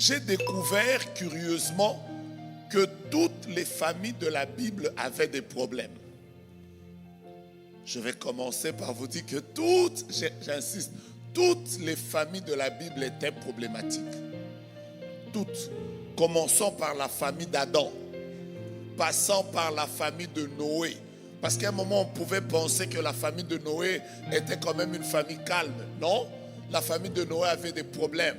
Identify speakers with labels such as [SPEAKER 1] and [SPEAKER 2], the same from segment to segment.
[SPEAKER 1] j'ai découvert curieusement que toutes les familles de la Bible avaient des problèmes. Je vais commencer par vous dire que j'insiste, toutes les familles de la Bible étaient problématiques. Toutes. Commençons par la famille d'Adam, passant par la famille de Noé. Parce qu'à un moment, on pouvait penser que la famille de Noé était quand même une famille calme. Non, la famille de Noé avait des problèmes.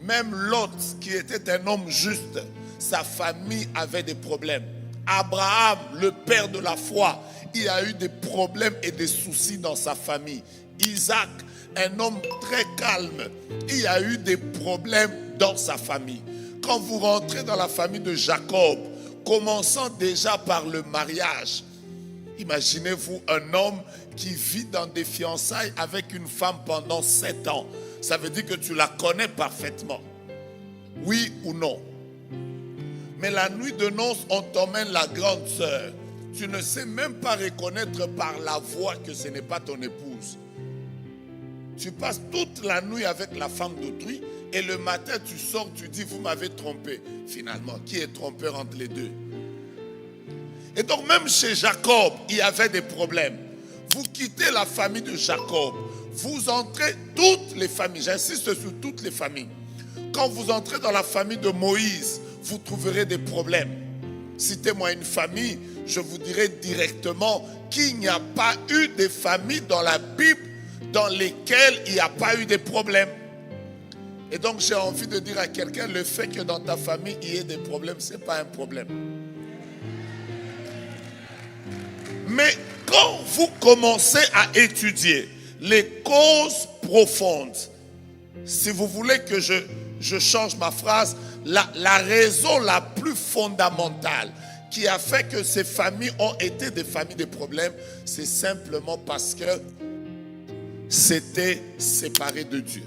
[SPEAKER 1] Même Lot, qui était un homme juste, sa famille avait des problèmes. Abraham, le père de la foi, il a eu des problèmes et des soucis dans sa famille. Isaac, un homme très calme, il a eu des problèmes dans sa famille. Quand vous rentrez dans la famille de Jacob, commençant déjà par le mariage, imaginez-vous un homme qui vit dans des fiançailles avec une femme pendant 7 ans. Ça veut dire que tu la connais parfaitement. Oui ou non? Mais la nuit de noces, on t'emmène la grande sœur. Tu ne sais même pas reconnaître par la voix que ce n'est pas ton épouse. Tu passes toute la nuit avec la femme d'autrui et le matin tu sors, tu dis vous m'avez trompé. Finalement, qui est trompeur entre les deux? Et donc même chez Jacob, il y avait des problèmes. Vous quittez la famille de Jacob, vous entrez toutes les familles, j'insiste sur toutes les familles. Quand vous entrez dans la famille de Moïse, vous trouverez des problèmes. Citez-moi une famille, je vous dirai directement qu'il n'y a pas eu de famille dans la Bible dans lesquelles il n'y a pas eu de problèmes. Et donc j'ai envie de dire à quelqu'un, le fait que dans ta famille il y ait des problèmes, ce n'est pas un problème. Mais quand vous commencez à étudier les causes profondes, si vous voulez que je change ma phrase, la raison la plus fondamentale qui a fait que ces familles ont été des familles de problèmes, c'est simplement parce que c'était séparé de Dieu.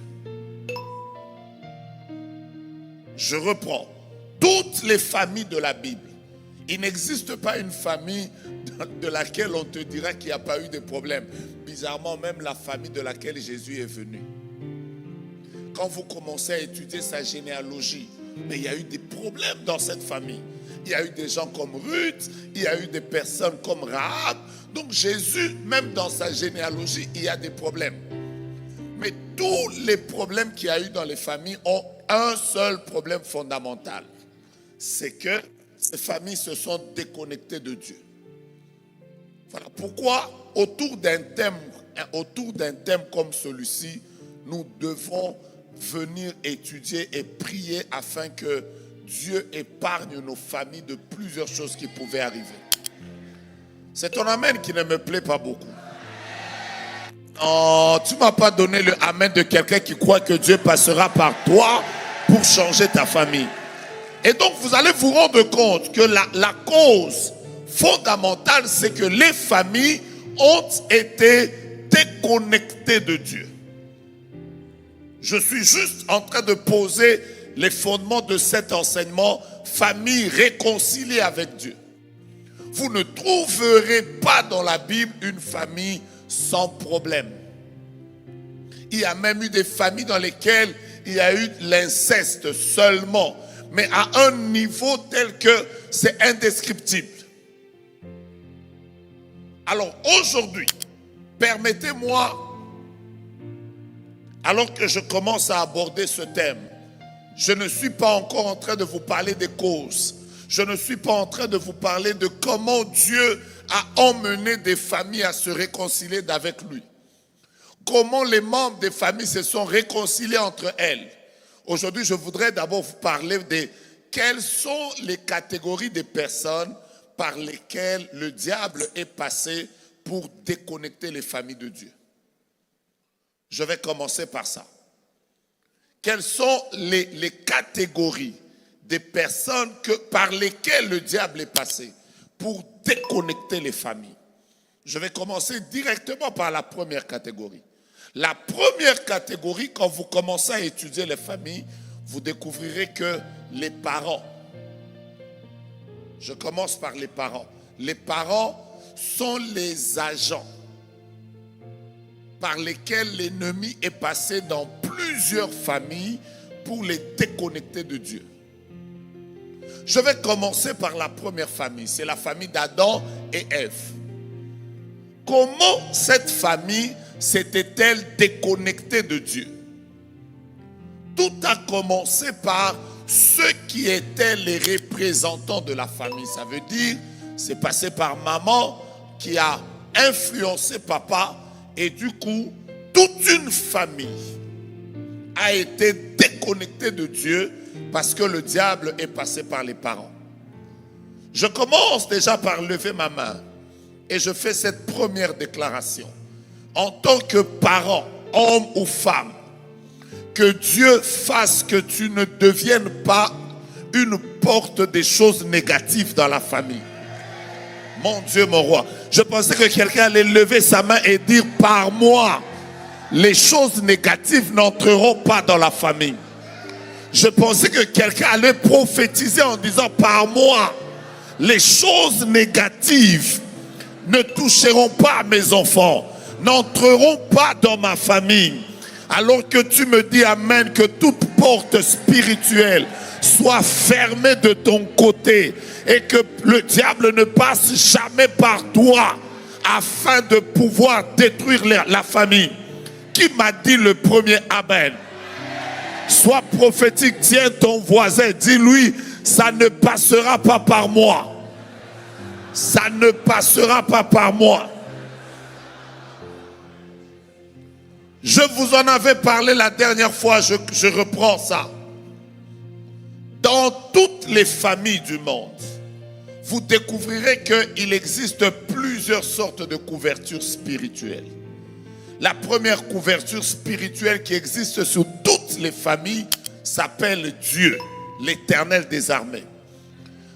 [SPEAKER 1] Je reprends. Toutes les familles de la Bible, il n'existe pas une famille de laquelle on te dira qu'il n'y a pas eu de problème. Bizarrement, même la famille de laquelle Jésus est venu. Quand vous commencez à étudier sa généalogie, mais il y a eu des problèmes dans cette famille. Il y a eu des gens comme Ruth, il y a eu des personnes comme Rahab. Donc Jésus, même dans sa généalogie, il y a des problèmes. Mais tous les problèmes qu'il y a eu dans les familles ont un seul problème fondamental. C'est que ces familles se sont déconnectées de Dieu. Voilà pourquoi autour d'un thème comme celui-ci, nous devons venir étudier et prier afin que Dieu épargne nos familles de plusieurs choses qui pouvaient arriver. C'est ton amen qui ne me plaît pas beaucoup. Oh, tu ne m'as pas donné le amen de quelqu'un qui croit que Dieu passera par toi pour changer ta famille. Et donc vous allez vous rendre compte que la cause fondamentale, c'est que les familles ont été déconnectées de Dieu. Je suis juste en train de poser les fondements de cet enseignement, famille réconciliée avec Dieu. Vous ne trouverez pas dans la Bible une famille sans problème. Il y a même eu des familles dans lesquelles il y a eu l'inceste seulement, mais à un niveau tel que c'est indescriptible. Alors aujourd'hui, permettez-moi, alors que je commence à aborder ce thème, je ne suis pas encore en train de vous parler des causes. Je ne suis pas en train de vous parler de comment Dieu a emmené des familles à se réconcilier avec lui. Comment les membres des familles se sont réconciliés entre elles. Aujourd'hui, je voudrais d'abord vous parler de quelles sont les catégories de personnes par lesquelles le diable est passé pour déconnecter les familles de Dieu. Je vais commencer par ça. Quelles sont les catégories des personnes par lesquelles le diable est passé pour déconnecter les familles? Je vais commencer directement par la première catégorie. La première catégorie, quand vous commencez à étudier les familles, vous découvrirez que les parents, je commence par les parents. Les parents sont les agents par lesquels l'ennemi est passé dans plusieurs familles pour les déconnecter de Dieu. Je vais commencer par la première famille. C'est la famille d'Adam et Ève. Comment cette famille s'était-elle déconnectée de Dieu? Tout a commencé par ceux qui étaient les représentants de la famille. Ça veut dire, c'est passé par maman qui a influencé papa et du coup, toute une famille a été déconnectée de Dieu parce que le diable est passé par les parents. Je commence déjà par lever ma main et je fais cette première déclaration. En tant que parent, homme ou femme, que Dieu fasse que tu ne deviennes pas une porte des choses négatives dans la famille. Mon Dieu, mon roi. Je pensais que quelqu'un allait lever sa main et dire, par moi, les choses négatives n'entreront pas dans la famille. Je pensais que quelqu'un allait prophétiser en disant, par moi, les choses négatives ne toucheront pas mes enfants, n'entreront pas dans ma famille. Alors que tu me dis, amen, que toute porte spirituelle soit fermée de ton côté et que le diable ne passe jamais par toi afin de pouvoir détruire la famille. Qui m'a dit le premier amen? Sois prophétique, tiens ton voisin, dis-lui, ça ne passera pas par moi. Ça ne passera pas par moi. Je vous en avais parlé la dernière fois, je reprends ça. Dans toutes les familles du monde, vous découvrirez qu'il existe plusieurs sortes de couvertures spirituelles. La première couverture spirituelle qui existe sur toutes les familles s'appelle Dieu, l'Éternel des armées.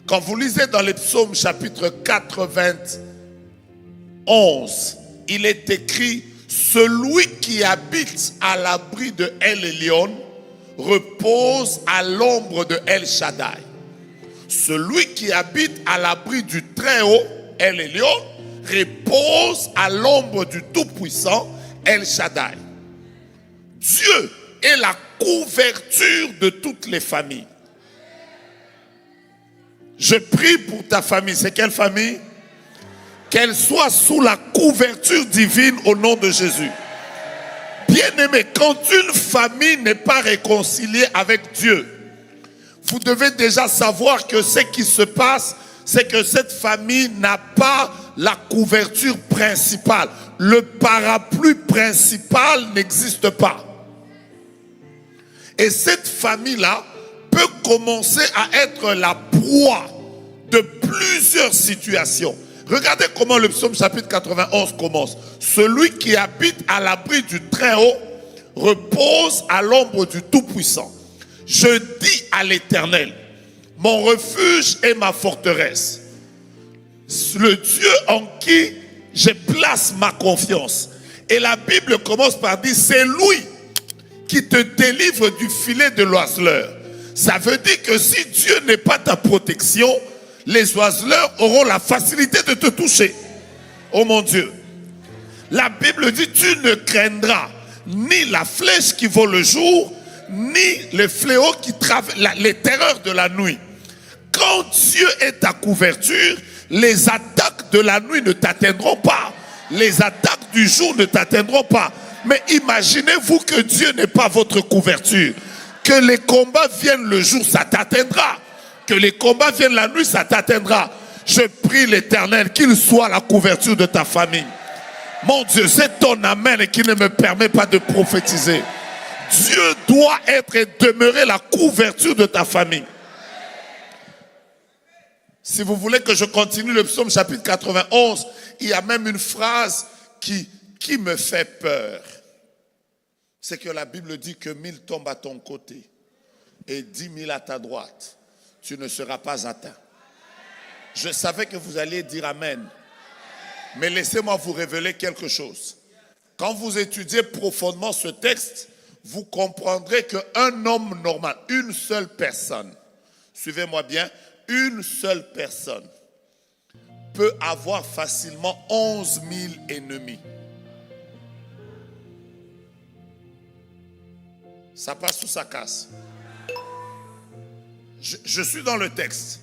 [SPEAKER 1] Quand vous lisez dans les psaumes chapitre 91, il est écrit: celui qui habite à l'abri de El Elyon repose à l'ombre de El Shaddai. Celui qui habite à l'abri du Très-Haut, El Elyon, repose à l'ombre du Tout-Puissant, El Shaddai. Dieu est la couverture de toutes les familles. Je prie pour ta famille. C'est quelle famille? Qu'elle soit sous la couverture divine au nom de Jésus. Bien-aimé, quand une famille n'est pas réconciliée avec Dieu, vous devez déjà savoir que ce qui se passe, c'est que cette famille n'a pas la couverture principale. Le parapluie principal n'existe pas. Et cette famille-là peut commencer à être la proie de plusieurs situations. Regardez comment le psaume chapitre 91 commence. Celui qui habite à l'abri du Très-Haut repose à l'ombre du Tout-Puissant. Je dis à l'Éternel, mon refuge et ma forteresse, le Dieu en qui je place ma confiance. Et la Bible commence par dire, c'est lui qui te délivre du filet de l'oiseleur. Ça veut dire que si Dieu n'est pas ta protection, les oiseleurs auront la facilité de te toucher. Oh mon Dieu. La Bible dit, tu ne craindras ni la flèche qui vole le jour, ni les fléaux qui traversent, les terreurs de la nuit. Quand Dieu est ta couverture, les attaques de la nuit ne t'atteindront pas. Les attaques du jour ne t'atteindront pas. Mais imaginez-vous que Dieu n'est pas votre couverture. Que les combats viennent le jour, ça t'atteindra. Que les combats viennent la nuit, ça t'atteindra. Je prie l'Éternel qu'il soit la couverture de ta famille. Mon Dieu, c'est ton amen qui ne me permet pas de prophétiser. Dieu doit être et demeurer la couverture de ta famille. Si vous voulez que je continue le psaume chapitre 91, il y a même une phrase qui me fait peur. C'est que la Bible dit que 1000 tombent à ton côté et 10 000 à ta droite. Tu ne seras pas atteint. Je savais que vous alliez dire amen. Mais laissez-moi vous révéler quelque chose. Quand vous étudiez profondément ce texte, vous comprendrez qu'un homme normal, une seule personne, suivez-moi bien, une seule personne peut avoir facilement 11 000 ennemis. Ça passe ou ça casse? Je suis dans le texte.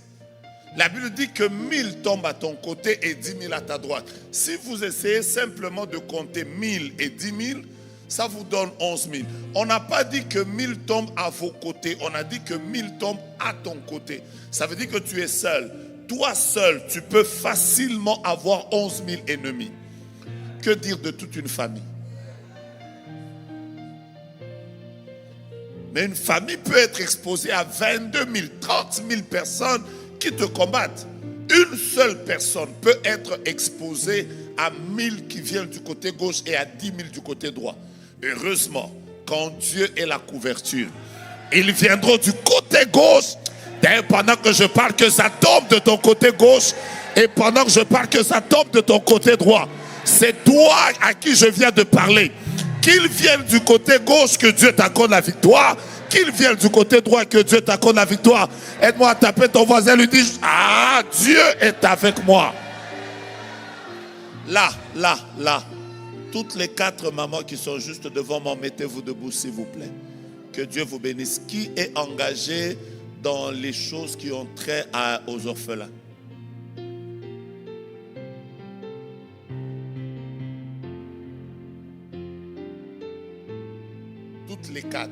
[SPEAKER 1] La Bible dit que 1000 tombent à ton côté et 10 000 à ta droite. Si vous essayez simplement de compter 1000 et 10 000, ça vous donne 11 000. On n'a pas dit que 1000 tombent à vos côtés. On a dit que 1000 tombent à ton côté. Ça veut dire que tu es seul. Toi seul, tu peux facilement avoir 11 000 ennemis. Que dire de toute une famille? Mais une famille peut être exposée à 22 000, 30 000 personnes qui te combattent. Une seule personne peut être exposée à 1000 qui viennent du côté gauche et à 10 000 du côté droit. Heureusement, quand Dieu est la couverture, ils viendront du côté gauche. D'ailleurs, pendant que je parle, que ça tombe de ton côté gauche, et pendant que je parle, que ça tombe de ton côté droit. C'est toi à qui je viens de parler. Qu'ils viennent du côté gauche, que Dieu t'accorde la victoire. Qu'ils viennent du côté droit, que Dieu t'accorde la victoire. Aide-moi à taper ton voisin, lui dis, ah, Dieu est avec moi. Là. Toutes les 4 mamans qui sont juste devant moi, mettez-vous debout s'il vous plaît. Que Dieu vous bénisse. Qui est engagé dans les choses qui ont trait aux orphelins? Toutes les 4.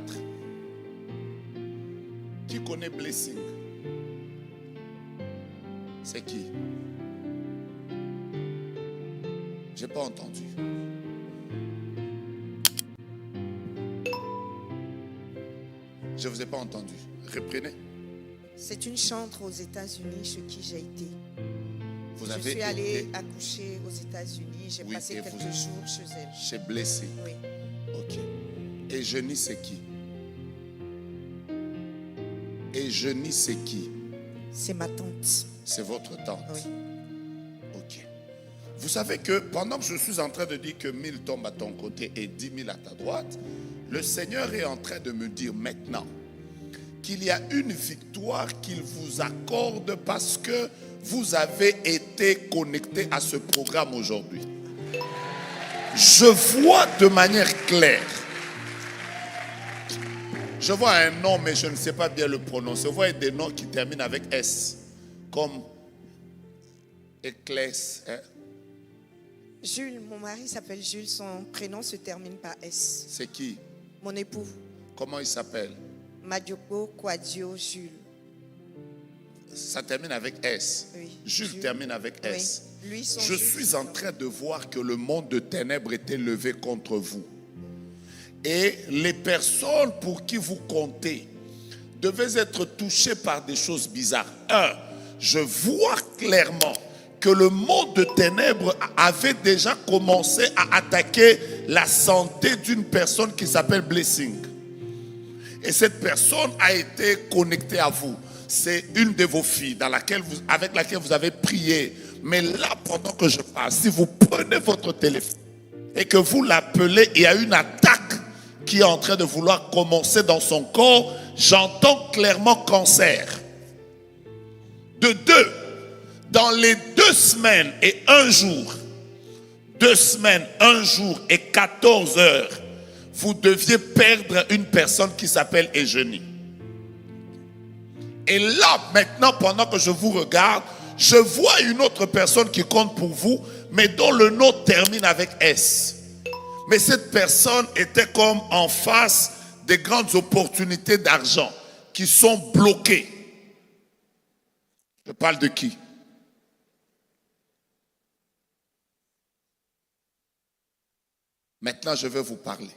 [SPEAKER 1] Qui connaît Blessing? C'est qui? J'ai pas entendu. Je ne vous ai pas entendu. Reprenez.
[SPEAKER 2] C'est une chantre aux États-Unis chez qui j'ai été.
[SPEAKER 1] Je
[SPEAKER 2] suis allée accoucher aux États-Unis. J'ai passé quelques jours chez elle.
[SPEAKER 1] Chez Blessing.
[SPEAKER 2] Oui.
[SPEAKER 1] Ok. Et Jenny, c'est qui? Et Jenny, c'est qui?
[SPEAKER 2] C'est ma tante.
[SPEAKER 1] C'est votre tante?
[SPEAKER 2] Oui.
[SPEAKER 1] Ok. Vous savez que pendant que je suis en train de dire que 1000 tombent à ton côté et 10 000 à ta droite, le Seigneur est en train de me dire maintenant qu'il y a une victoire qu'il vous accorde parce que vous avez été connecté à ce programme aujourd'hui. Je vois de manière claire. Je vois un nom, mais je ne sais pas bien le prononcer. Je vois des noms qui terminent avec S, comme Éclès. Hein?
[SPEAKER 2] Jules, mon mari s'appelle Jules, son prénom se termine par S.
[SPEAKER 1] C'est qui?
[SPEAKER 2] Mon époux.
[SPEAKER 1] Comment il s'appelle?
[SPEAKER 2] Madioko Kwadio Jules.
[SPEAKER 1] Ça termine avec S.
[SPEAKER 2] Oui.
[SPEAKER 1] Jules termine avec S.
[SPEAKER 2] Oui. Lui,
[SPEAKER 1] je suis en train de voir que le monde de ténèbres était levé contre vous. Et les personnes pour qui vous comptez devaient être touchées par des choses bizarres. Je vois clairement que le monde de ténèbres avait déjà commencé à attaquer la santé d'une personne qui s'appelle Blessing. Et cette personne a été connectée à vous. C'est une de vos filles avec laquelle vous avez prié. Mais là, pendant que je parle, si vous prenez votre téléphone et que vous l'appelez, il y a une attaque qui est en train de vouloir commencer dans son corps. J'entends clairement cancer. De 2, dans les 2 semaines et 1 jour, 2 semaines, 1 jour et 14 heures, vous deviez perdre une personne qui s'appelle Eugénie. Et là, maintenant, pendant que je vous regarde, je vois une autre personne qui compte pour vous, mais dont le nom termine avec S. Mais cette personne était comme en face des grandes opportunités d'argent qui sont bloquées. Je parle de qui? Maintenant, je vais vous parler.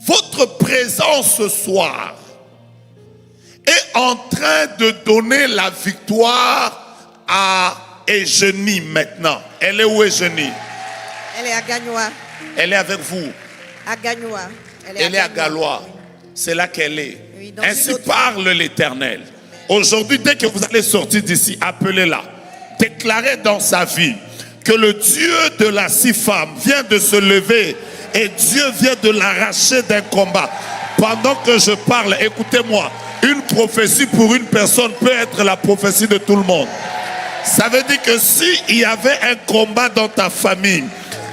[SPEAKER 1] Votre présence ce soir est en train de donner la victoire à Eugénie maintenant. Elle est où, Eugénie?
[SPEAKER 2] Elle est à Gagnoa.
[SPEAKER 1] Elle est avec vous?
[SPEAKER 2] À Gagnoa.
[SPEAKER 1] Elle est à Galois. C'est là qu'elle est.
[SPEAKER 2] Oui,
[SPEAKER 1] ainsi parle l'Éternel. Aujourd'hui, dès que vous allez sortir d'ici, appelez-la. Déclarez dans sa vie que le Dieu de la 6 femmes vient de se lever et Dieu vient de l'arracher d'un combat. Pendant que je parle, écoutez-moi, une prophétie pour une personne peut être la prophétie de tout le monde. Ça veut dire que s'il y avait un combat dans ta famille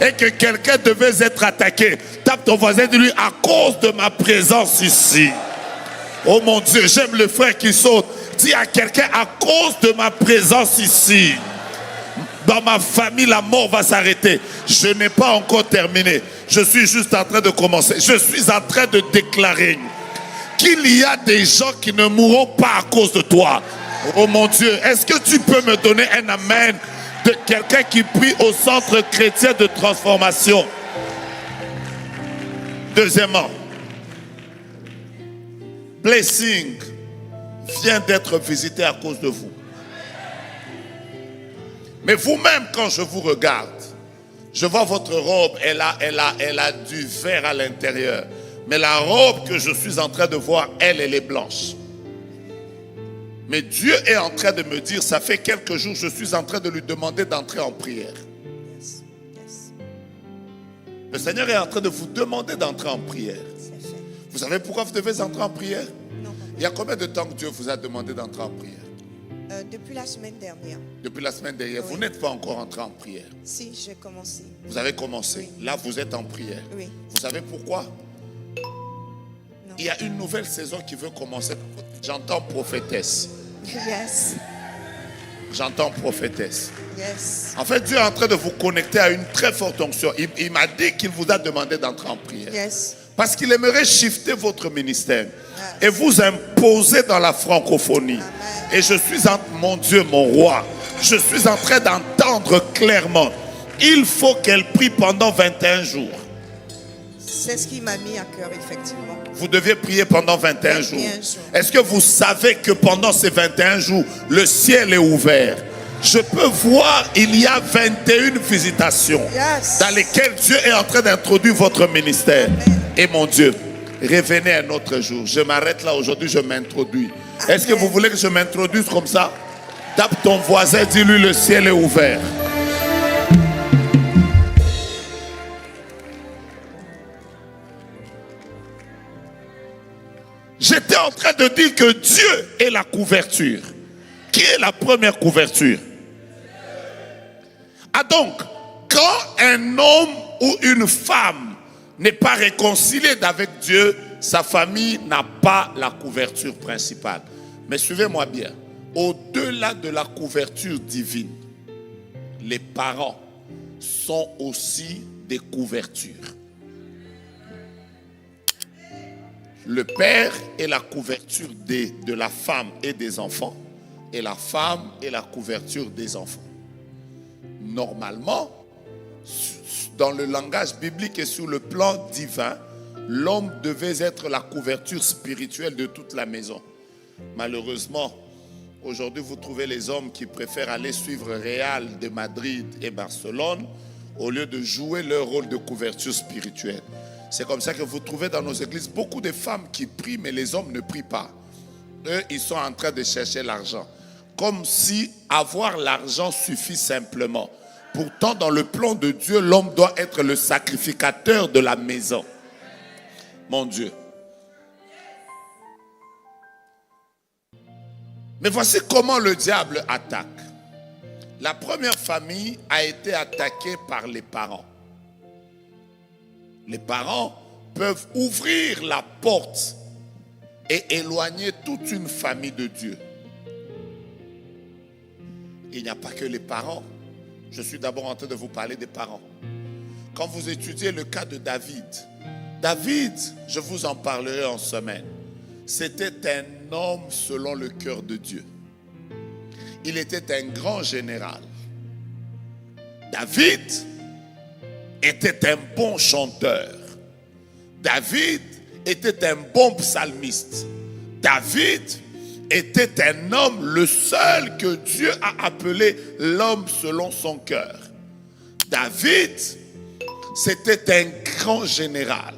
[SPEAKER 1] et que quelqu'un devait être attaqué, tape ton voisin et dis-lui, à cause de ma présence ici, Oh mon Dieu, j'aime le frère qui saute. Dis à quelqu'un, à cause de ma présence ici, dans ma famille, la mort va s'arrêter. Je n'ai pas encore terminé. Je suis juste en train de commencer. Je suis en train de déclarer qu'il y a des gens qui ne mourront pas à cause de toi. Oh mon Dieu, est-ce que tu peux me donner un amen de quelqu'un qui prie au centre chrétien de transformation? Deuxièmement, blessing vient d'être visité à cause de vous. Mais vous-même, quand je vous regarde, je vois votre robe, elle a du vert à l'intérieur. Mais la robe que je suis en train de voir, elle est blanche. Mais Dieu est en train de me dire, ça fait quelques jours, je suis en train de lui demander d'entrer en prière.
[SPEAKER 2] Yes. Yes.
[SPEAKER 1] Le Seigneur est en train de vous demander d'entrer en prière.
[SPEAKER 2] C'est fait.
[SPEAKER 1] Vous savez pourquoi vous devez entrer en prière?
[SPEAKER 2] Non,
[SPEAKER 1] Il y a combien de temps que Dieu vous a demandé d'entrer en prière?
[SPEAKER 2] depuis la semaine dernière.
[SPEAKER 1] Depuis la semaine dernière,
[SPEAKER 2] Oui.
[SPEAKER 1] vous n'êtes pas encore entré en prière.
[SPEAKER 2] Si, j'ai commencé.
[SPEAKER 1] Vous avez commencé.
[SPEAKER 2] Oui.
[SPEAKER 1] Là, vous êtes en prière.
[SPEAKER 2] Oui.
[SPEAKER 1] Vous savez pourquoi?
[SPEAKER 2] Non.
[SPEAKER 1] Il y a une nouvelle saison qui veut commencer. J'entends prophétesse.
[SPEAKER 2] Yes.
[SPEAKER 1] J'entends prophétesse.
[SPEAKER 2] Yes.
[SPEAKER 1] En fait, Dieu est en train de vous connecter à une très forte onction. Il m'a dit qu'il vous a demandé d'entrer en prière.
[SPEAKER 2] Yes.
[SPEAKER 1] Parce qu'il aimerait shifter votre ministère et vous imposer dans la francophonie.
[SPEAKER 2] Amen.
[SPEAKER 1] Et je suis mon Dieu, mon roi, je suis en train d'entendre clairement. Il faut qu'elle prie pendant 21 jours.
[SPEAKER 2] C'est ce qui m'a mis à cœur, effectivement.
[SPEAKER 1] Vous deviez prier pendant 21 jours.
[SPEAKER 2] 21 jours.
[SPEAKER 1] Est-ce que vous savez que pendant ces 21 jours, le ciel est ouvert? Je peux voir, il y a 21 visitations
[SPEAKER 2] Yes.
[SPEAKER 1] dans lesquelles Dieu est en train d'introduire votre ministère.
[SPEAKER 2] Amen.
[SPEAKER 1] Et mon Dieu, revenez un autre jour. Je m'arrête là aujourd'hui, je m'introduis. Est-ce que
[SPEAKER 2] Amen.
[SPEAKER 1] vous voulez que je m'introduise comme ça? Tape ton voisin, dis-lui le ciel est ouvert. J'étais en train de dire que Dieu est la couverture. Qui est la première couverture? Ah donc, quand un homme ou une femme n'est pas réconcilié avec Dieu, sa famille n'a pas la couverture principale. Mais suivez-moi bien, au-delà de la couverture divine, les parents sont aussi des couvertures. Le père est la couverture de la femme et des enfants, et la femme est la couverture des enfants. Normalement, dans le langage biblique et sur le plan divin, l'homme devait être la couverture spirituelle de toute la maison. Malheureusement, aujourd'hui, vous trouvez les hommes qui préfèrent aller suivre Real de Madrid et Barcelone au lieu de jouer leur rôle de couverture spirituelle. C'est comme ça que vous trouvez dans nos églises beaucoup de femmes qui prient, mais les hommes ne prient pas. Eux, ils sont en train de chercher l'argent. Comme si avoir l'argent suffit simplement. Pourtant, dans le plan de Dieu, l'homme doit être le sacrificateur de la maison. Mon Dieu. Mais voici comment le diable attaque. La première famille a été attaquée par les parents. Les parents peuvent ouvrir la porte et éloigner toute une famille de Dieu. Il n'y a pas que les parents. Je suis d'abord en train de vous parler des parents. Quand vous étudiez le cas de David, David, je vous en parlerai en semaine, c'était un homme selon le cœur de Dieu. Il était un grand général. David était un bon chanteur. David était un bon psalmiste. David était un homme, le seul que Dieu a appelé l'homme selon son cœur. David, c'était un grand général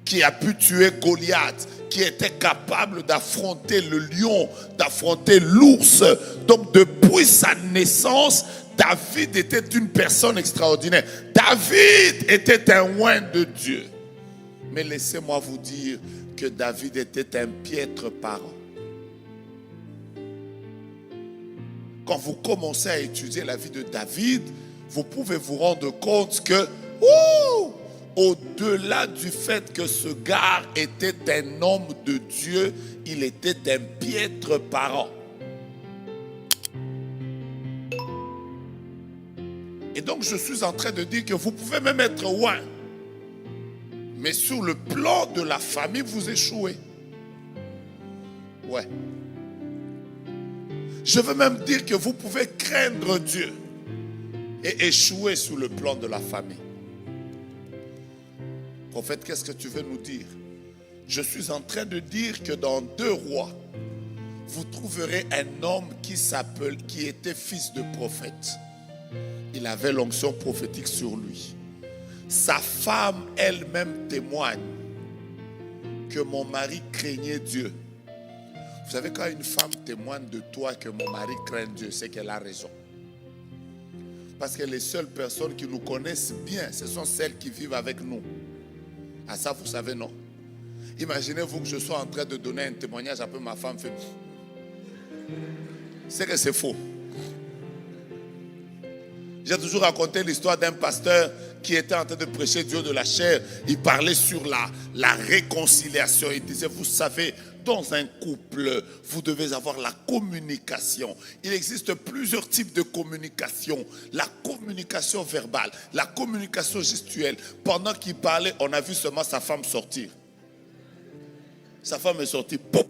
[SPEAKER 1] qui a pu tuer Goliath, qui était capable d'affronter le lion, d'affronter l'ours. Donc depuis sa naissance, David était une personne extraordinaire. David était un oint de Dieu. Mais laissez-moi vous dire que David était un piètre parent. Quand vous commencez à étudier la vie de David, vous pouvez vous rendre compte que au-delà du fait que ce gars était un homme de Dieu, il était un piètre parent. Et donc je suis en train de dire que vous pouvez même être loin, mais sur le plan de la famille, vous échouez. Ouais. Je veux même dire que vous pouvez craindre Dieu et échouer sur le plan de la famille. Prophète, qu'est-ce que tu veux nous dire? Je suis en train de dire que dans 2 Rois, vous trouverez un homme qui était fils de prophète. Il avait l'onction prophétique sur lui. Sa femme elle-même témoigne que mon mari craignait Dieu. Vous savez, quand une femme témoigne de toi que mon mari craint Dieu, c'est qu'elle a raison. Parce que les seules personnes qui nous connaissent bien, ce sont celles qui vivent avec nous. Ah ça, vous savez, non? Imaginez-vous que je sois en train de donner un témoignage, après ma femme fait... C'est que c'est faux. J'ai toujours raconté l'histoire d'un pasteur qui était en train de prêcher Dieu de la chair. Il parlait sur la réconciliation. Il disait, vous savez, dans un couple, vous devez avoir la communication. Il existe plusieurs types de communication. La communication verbale, la communication gestuelle. Pendant qu'il parlait, on a vu seulement sa femme sortir. Sa femme est sortie, pop.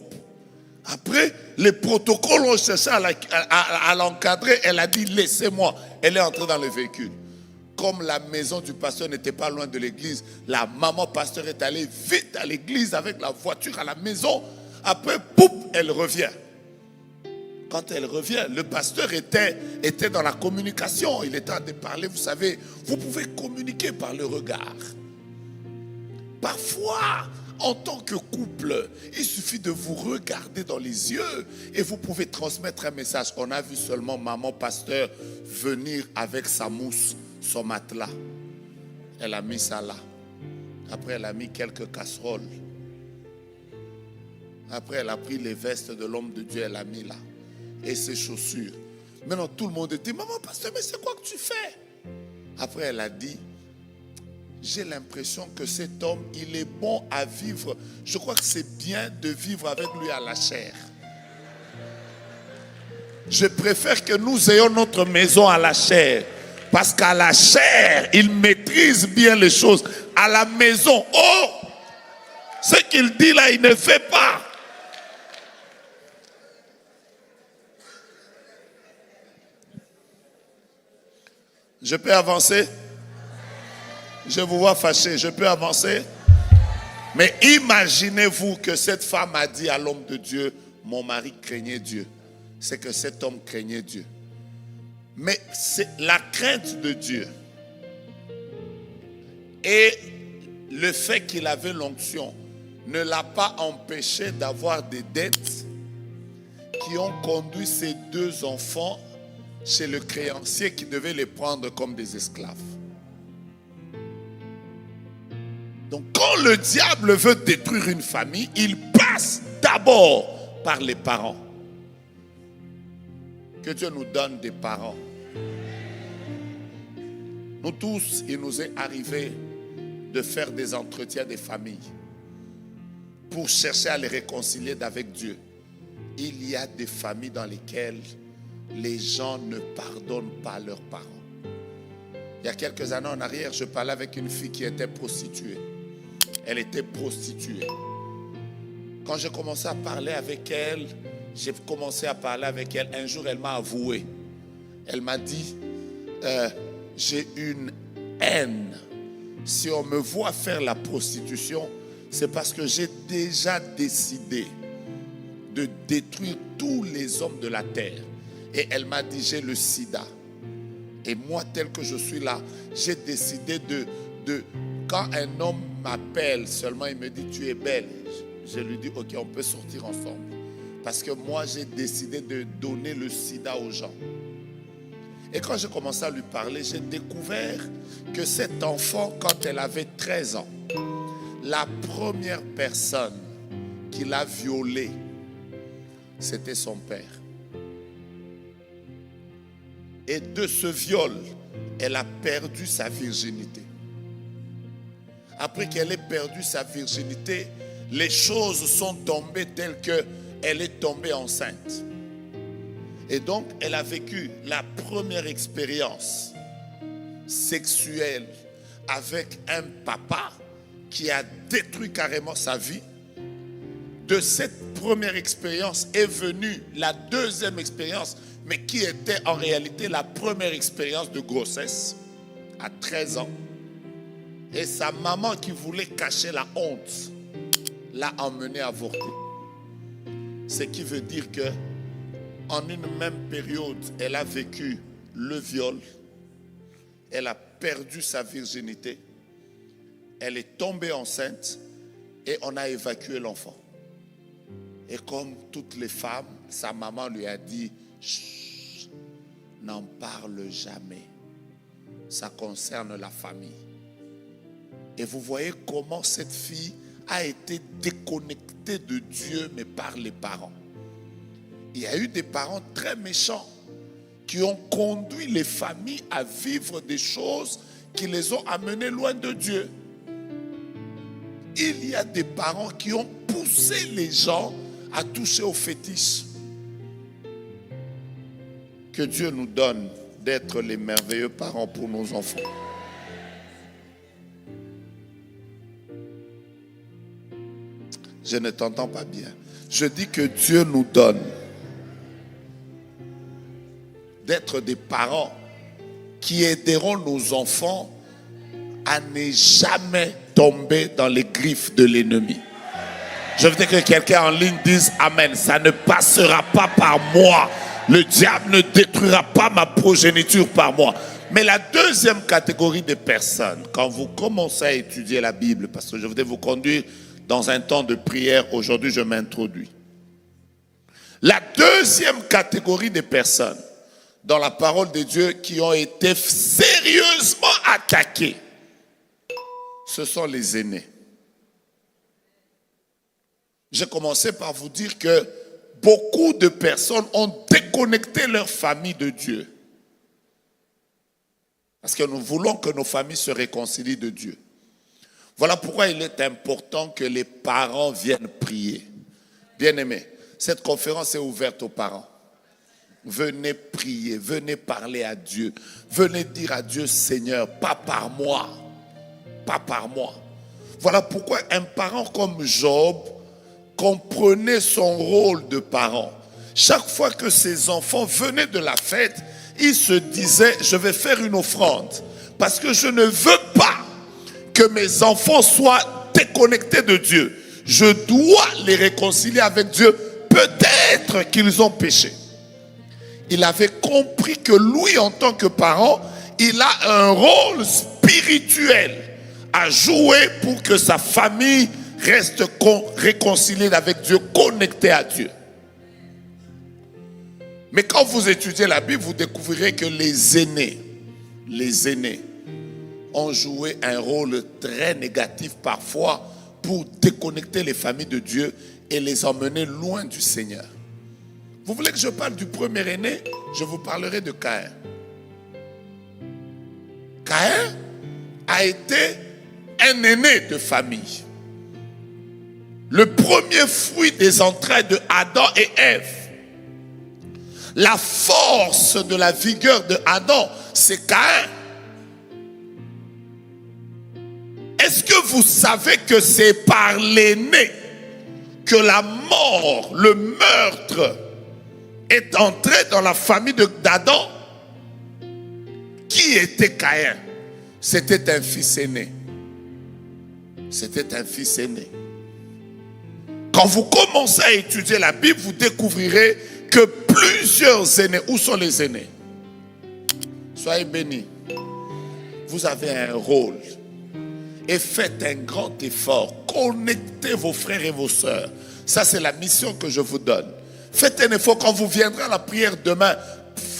[SPEAKER 1] Après, les protocoles ont cherché à l'encadrer. Elle a dit, laissez-moi. Elle est entrée dans le véhicule. Comme la maison du pasteur n'était pas loin de l'église, la maman pasteur est allée vite à l'église avec la voiture à la maison. Après, pouf, elle revient. Quand elle revient, le pasteur était dans la communication. Il était en train de parler, vous savez, vous pouvez communiquer par le regard. Parfois, en tant que couple, il suffit de vous regarder dans les yeux et vous pouvez transmettre un message. On a vu seulement maman pasteur venir avec sa mousse, son matelas. Elle a mis ça là. Après, elle a mis quelques casseroles. Après, elle a pris les vestes de l'homme de Dieu, elle a mis là. Et ses chaussures. Maintenant, tout le monde dit, maman pasteur, mais c'est quoi que tu fais? Après, elle a dit, j'ai l'impression que cet homme, il est bon à vivre. Je crois que c'est bien de vivre avec lui à la chair. Je préfère que nous ayons notre maison à la chair. Parce qu'à la chair, il maîtrise bien les choses. À la maison, oh, ce qu'il dit là, il ne fait pas. Je peux avancer? Je vous vois fâché, je peux avancer? Mais imaginez-vous que cette femme a dit à l'homme de Dieu, mon mari craignait Dieu. C'est que cet homme craignait Dieu. Mais c'est la crainte de Dieu et le fait qu'il avait l'onction ne l'a pas empêché d'avoir des dettes qui ont conduit ses 2 enfants chez le créancier qui devait les prendre comme des esclaves. Donc quand le diable veut détruire une famille, il passe d'abord par les parents. Que Dieu nous donne des parents. Nous tous, il nous est arrivé de faire des entretiens des familles pour chercher à les réconcilier avec Dieu. Il y a des familles dans lesquelles les gens ne pardonnent pas leurs parents. Il y a quelques années en arrière, je parlais avec une fille qui était prostituée. Elle était prostituée. Quand j'ai commencé à parler avec elle, un jour elle m'a avoué. Elle m'a dit, j'ai une haine. Si on me voit faire la prostitution, c'est parce que j'ai déjà décidé de détruire tous les hommes de la terre. Et elle m'a dit, j'ai le sida. Et moi, tel que je suis là, j'ai décidé de quand un homme m'appelle seulement, il me dit, tu es belle. Je lui dis, ok, on peut sortir ensemble. Parce que moi, j'ai décidé de donner le sida aux gens. Et quand j'ai commencé à lui parler, j'ai découvert que cet enfant, quand elle avait 13 ans, la première personne qui l'a violée, c'était son père. Et de ce viol, elle a perdu sa virginité. après qu'elle ait perdu sa virginité, les choses sont tombées telles qu'elle est tombée enceinte. Et donc, elle a vécu la première expérience sexuelle avec un papa qui a détruit carrément sa vie. De cette première expérience est venue la deuxième expérience, mais qui était en réalité la première expérience de grossesse à 13 ans. Et sa maman qui voulait cacher la honte l'a emmenée à avorter. Ce qui veut dire que en une même période, elle a vécu le viol, elle a perdu sa virginité, elle est tombée enceinte et on a évacué l'enfant. Et comme toutes les femmes, sa maman lui a dit « N'en parle jamais, ça concerne la famille. » Et vous voyez comment cette fille a été déconnectée de Dieu, mais par les parents. Il y a eu des parents très méchants qui ont conduit les familles à vivre des choses qui les ont amenées loin de Dieu. Il y a des parents qui ont poussé les gens à toucher aux fétiches. Que Dieu nous donne d'être les merveilleux parents pour nos enfants. Je ne t'entends pas bien. Je dis que Dieu nous donne d'être des parents qui aideront nos enfants à ne jamais tomber dans les griffes de l'ennemi. Je veux que quelqu'un en ligne dise Amen. Ça ne passera pas par moi. Le diable ne détruira pas ma progéniture par moi. Mais la deuxième catégorie de personnes, quand vous commencez à étudier la Bible, parce que je voudrais vous conduire dans un temps de prière, aujourd'hui je m'introduis. La deuxième catégorie de personnes dans la parole de Dieu qui ont été sérieusement attaquées, ce sont les aînés. J'ai commencé par vous dire que beaucoup de personnes ont déconnecté leur famille de Dieu. Parce que nous voulons que nos familles se réconcilient de Dieu. Voilà pourquoi il est important que les parents viennent prier. Bien-aimés, cette conférence est ouverte aux parents. Venez prier, venez parler à Dieu. Venez dire à Dieu, Seigneur, pas par moi. Pas par moi. Voilà pourquoi un parent comme Job comprenait son rôle de parent. Chaque fois que ses enfants venaient de la fête, il se disait, je vais faire une offrande. Parce que je ne veux pas que mes enfants soient déconnectés de Dieu. Je dois les réconcilier avec Dieu. Peut-être qu'ils ont péché. Il avait compris que lui, en tant que parent, il a un rôle spirituel à jouer pour que sa famille reste réconciliée avec Dieu, connectée à Dieu. Mais quand vous étudiez la Bible, vous découvrirez que les aînés ont joué un rôle très négatif parfois pour déconnecter les familles de Dieu et les emmener loin du Seigneur. Vous voulez que je parle du premier aîné? Je vous parlerai de Caïn. Caïn a été un aîné de famille. Le premier fruit des entrailles de Adam et Ève. La force de la vigueur de Adam, c'est Caïn. Est-ce que vous savez que c'est par l'aîné que la mort, le meurtre est entré dans la famille d'Adam? Qui était Caïn? C'était un fils aîné. C'était un fils aîné. Quand vous commencez à étudier la Bible, vous découvrirez que plusieurs aînés, où sont les aînés? Soyez bénis. Vous avez un rôle. Et faites un grand effort. Connectez vos frères et vos sœurs. Ça, c'est la mission que je vous donne. Faites un effort quand vous viendrez à la prière demain.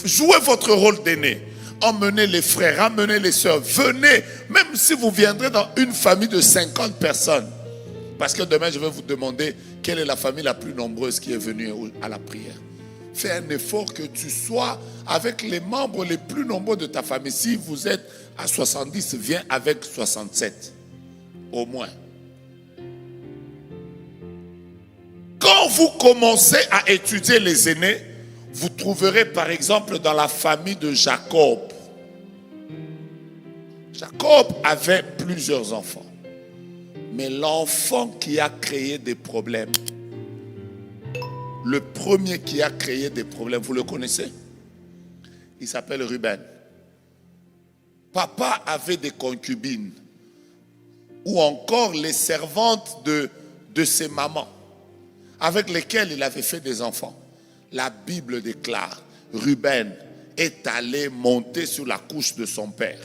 [SPEAKER 1] Jouez votre rôle d'aîné. Emmenez les frères, emmenez les sœurs. Venez, même si vous viendrez dans une famille de 50 personnes. Parce que demain, je vais vous demander quelle est la famille la plus nombreuse qui est venue à la prière. Fais un effort que tu sois avec les membres les plus nombreux de ta famille. Si vous êtes à 70, viens avec 67. au moins. Quand vous commencez à étudier les aînés, vous trouverez par exemple dans la famille de Jacob. Jacob avait plusieurs enfants. Mais l'enfant qui a créé des problèmes, le premier qui a créé des problèmes, vous le connaissez? Il s'appelle Ruben. Papa avait des concubines ou encore les servantes de ses mamans avec lesquelles il avait fait des enfants. La Bible déclare, Ruben est allé monter sur la couche de son père.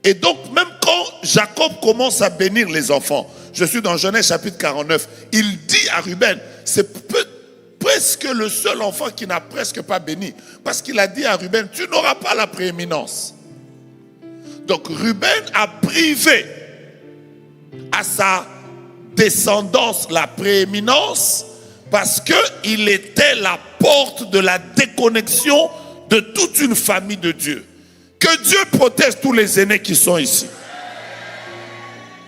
[SPEAKER 1] Et donc, même quand Jacob commence à bénir les enfants, je suis dans Genèse chapitre 49, il dit à Ruben, c'est presque le seul enfant qui n'a presque pas béni. Parce qu'il a dit à Ruben, tu n'auras pas la prééminence. Donc, Ruben a privé à sa descendance la prééminence parce qu'il était la porte de la déconnexion de toute une famille de Dieu. Que Dieu protège tous les aînés qui sont ici.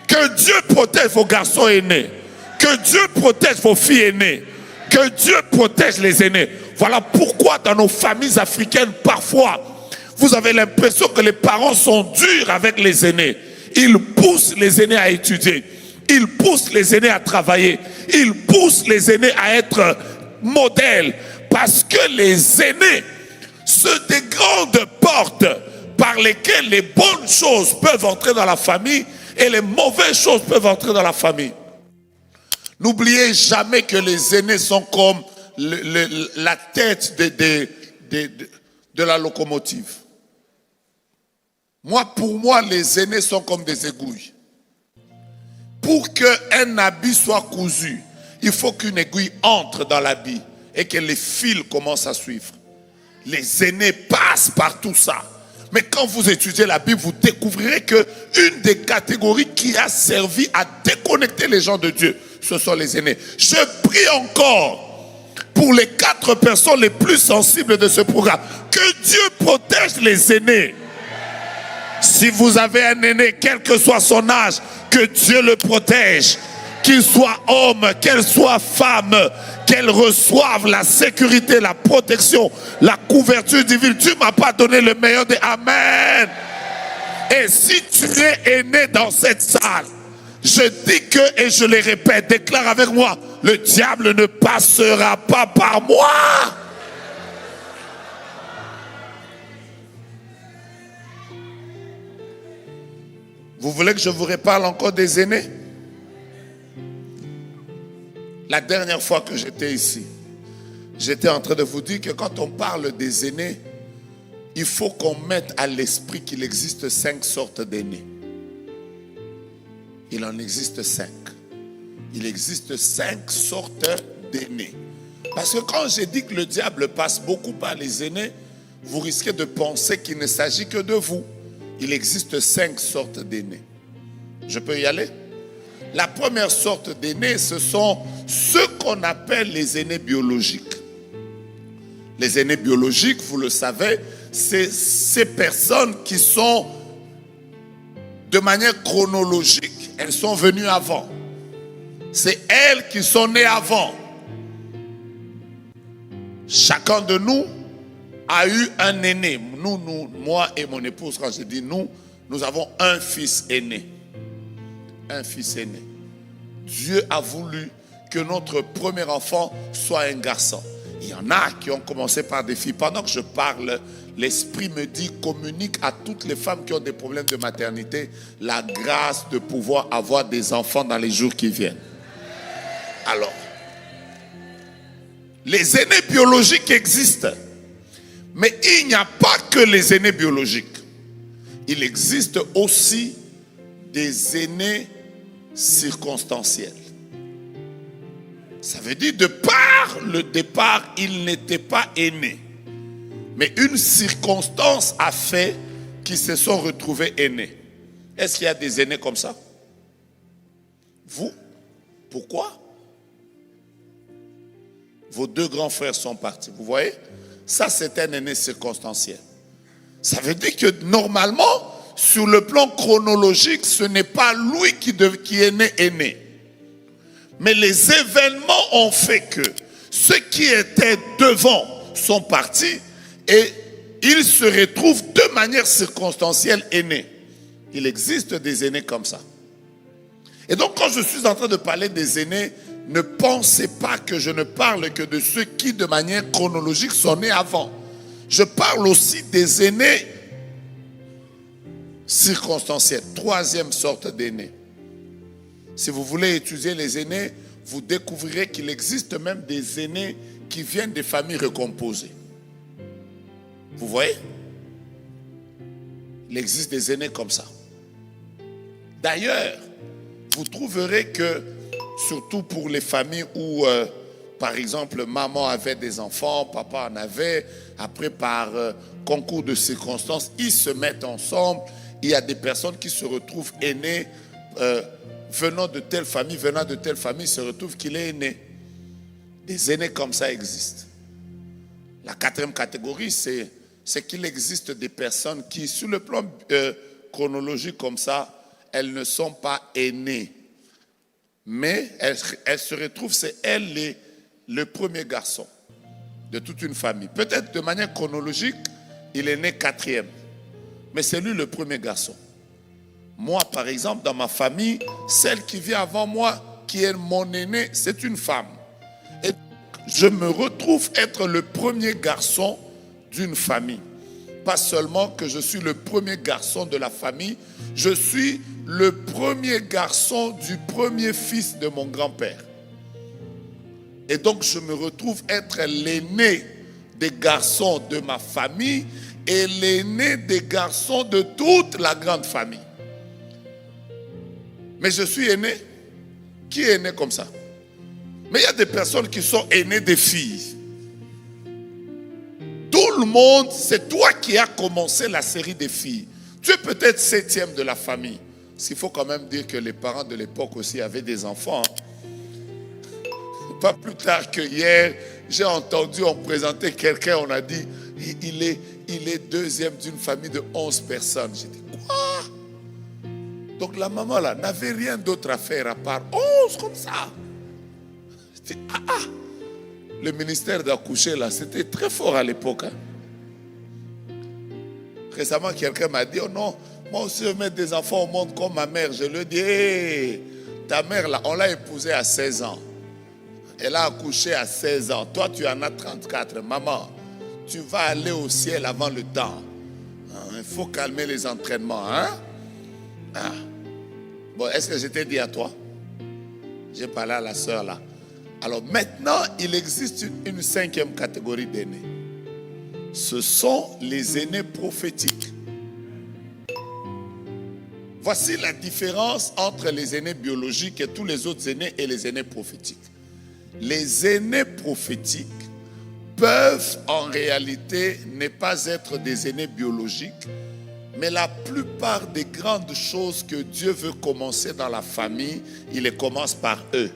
[SPEAKER 1] Que Dieu protège vos garçons aînés. Que Dieu protège vos filles aînées. Que Dieu protège les aînés. Voilà pourquoi dans nos familles africaines, parfois, vous avez l'impression que les parents sont durs avec les aînés. Ils poussent les aînés à étudier. Ils poussent les aînés à travailler. Ils poussent les aînés à être modèles. Parce que les aînés, sont des grandes portes par lesquelles les bonnes choses peuvent entrer dans la famille et les mauvaises choses peuvent entrer dans la famille. N'oubliez jamais que les aînés sont comme la tête de la locomotive. Pour moi, les aînés sont comme des aiguilles. Pour qu'un habit soit cousu, il faut qu'une aiguille entre dans l'habit et que les fils commencent à suivre. Les aînés passent par tout ça. Mais quand vous étudiez la Bible, vous découvrirez qu'une des catégories qui a servi à déconnecter les gens de Dieu, ce sont les aînés. Je prie encore pour les 4 personnes les plus sensibles de ce programme. Que Dieu protège les aînés. Si vous avez un aîné, quel que soit son âge, que Dieu le protège. Qu'il soit homme, qu'elle soit femme, qu'elle reçoive la sécurité, la protection, la couverture divine. Tu ne m'as pas donné le meilleur des Amen. Et si tu es aîné dans cette salle, je dis que, et je le répète, déclare avec moi, le diable ne passera pas par moi. Vous voulez que je vous reparle encore des aînés? La dernière fois que j'étais ici, j'étais en train de vous dire que quand on parle des aînés, il faut qu'on mette à l'esprit qu'il existe 5 sortes d'aînés. Il en existe 5. Il existe 5 sortes d'aînés. Parce que quand j'ai dit que le diable passe beaucoup par les aînés, vous risquez de penser qu'il ne s'agit que de vous. Il existe 5 sortes d'aînés. Je peux y aller? La première sorte d'aînés, ce sont ceux qu'on appelle les aînés biologiques. Les aînés biologiques, vous le savez, c'est ces personnes qui sont de manière chronologique. Elles sont venues avant. C'est elles qui sont nées avant. Chacun de nous a eu un aîné. Moi et mon épouse, quand je dis nous avons un fils aîné. Un fils aîné. Dieu a voulu que notre premier enfant soit un garçon. Il y en a qui ont commencé par des filles. Pendant que je parle, l'Esprit me dit, communique à toutes les femmes qui ont des problèmes de maternité la grâce de pouvoir avoir des enfants dans les jours qui viennent. Alors, les aînés biologiques existent. Mais il n'y a pas que les aînés biologiques. Il existe aussi des aînés circonstanciels. Ça veut dire de par le départ, il n'était pas aîné. Mais une circonstance a fait qu'ils se sont retrouvés aînés. Est-ce qu'il y a des aînés comme ça? Vous? Pourquoi? Vos 2 grands frères sont partis. Vous voyez? Ça, c'est un aîné circonstanciel. Ça veut dire que normalement, sur le plan chronologique, ce n'est pas lui qui est né. Mais les événements ont fait que ceux qui étaient devant sont partis et ils se retrouvent de manière circonstancielle aînés. Il existe des aînés comme ça. Et donc quand je suis en train de parler des aînés, ne pensez pas que je ne parle que de ceux qui de manière chronologique sont nés avant. Je parle aussi des aînés circonstanciels. Troisième sorte d'aînés. Si vous voulez étudier les aînés, vous découvrirez qu'il existe même des aînés qui viennent des familles recomposées. Vous voyez? Il existe des aînés comme ça. D'ailleurs, vous trouverez que, surtout pour les familles où, par exemple, maman avait des enfants, papa en avait, après par concours de circonstances, ils se mettent ensemble. Il y a des personnes qui se retrouvent aînées, venant de telle famille, se retrouve qu'il est aîné. Des aînés comme ça existent. La quatrième catégorie, c'est qu'il existe des personnes qui, sur le plan chronologique comme ça, elles ne sont pas aînées. Mais elles se retrouvent, c'est elle le premier garçon de toute une famille. Peut-être de manière chronologique, il est né quatrième. Mais c'est lui le premier garçon. Moi, par exemple, dans ma famille, celle qui vient avant moi, qui est mon aîné, c'est une femme. Et je me retrouve être le premier garçon d'une famille. Pas seulement que je suis le premier garçon de la famille, je suis le premier garçon du premier fils de mon grand-père. Et donc je me retrouve être l'aîné des garçons de ma famille et l'aîné des garçons de toute la grande famille. Mais je suis aîné. Qui est aîné comme ça? Mais il y a des personnes qui sont aînées des filles. Tout le monde, c'est toi qui as commencé la série des filles. Tu es peut-être septième de la famille. S'il faut quand même dire que les parents de l'époque aussi avaient des enfants. Pas plus tard que hier, j'ai entendu, on présentait quelqu'un, on a dit, il est deuxième d'une famille de 11 personnes. J'ai dit, quoi? Donc la maman là n'avait rien d'autre à faire à part 11 comme ça. J'ai dit, le ministère d'accoucher là, c'était très fort à l'époque. Récemment, quelqu'un m'a dit, oh non, moi aussi je veux mettre des enfants au monde comme ma mère. Je lui ai dit, hey, ta mère là, on l'a épousée à 16 ans. Elle a accouché à 16 ans. Toi, tu en as 34. Maman, tu vas aller au ciel avant le temps. Il faut calmer les entraînements. Bon, est-ce que je t'ai dit à toi? J'ai parlé à la sœur là. Alors maintenant, il existe une cinquième catégorie d'aînés. Ce sont les aînés prophétiques. Voici la différence entre les aînés biologiques et tous les autres aînés et les aînés prophétiques. Les aînés prophétiques peuvent en réalité ne pas être des aînés biologiques, mais la plupart des grandes choses que Dieu veut commencer dans la famille, il les commence par eux.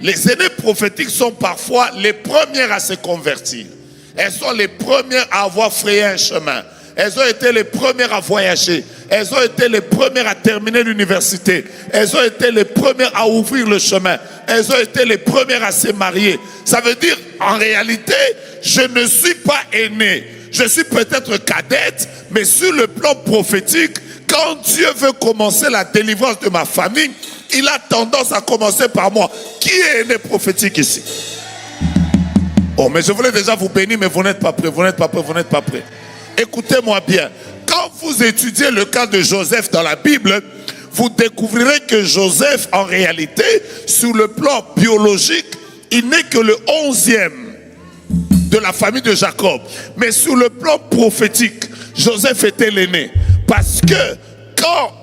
[SPEAKER 1] Les aînés prophétiques sont parfois les premières à se convertir. Elles sont les premières à avoir frayé un chemin. Elles ont été les premières à voyager. Elles ont été les premières à terminer l'université. Elles ont été les premières à ouvrir le chemin. Elles ont été les premières à se marier. Ça veut dire, en réalité, je ne suis pas aîné. Je suis peut-être cadette, mais sur le plan prophétique, quand Dieu veut commencer la délivrance de ma famille, il a tendance à commencer par moi. Qui est aîné prophétique ici? Oh, mais je voulais déjà vous bénir, mais vous n'êtes pas prêts, vous n'êtes pas prêts, vous n'êtes pas prêts. Écoutez-moi bien. Quand vous étudiez le cas de Joseph dans la Bible, vous découvrirez que Joseph, en réalité, sur le plan biologique, il n'est que le 11e de la famille de Jacob. Mais sur le plan prophétique, Joseph était l'aîné. Parce que quand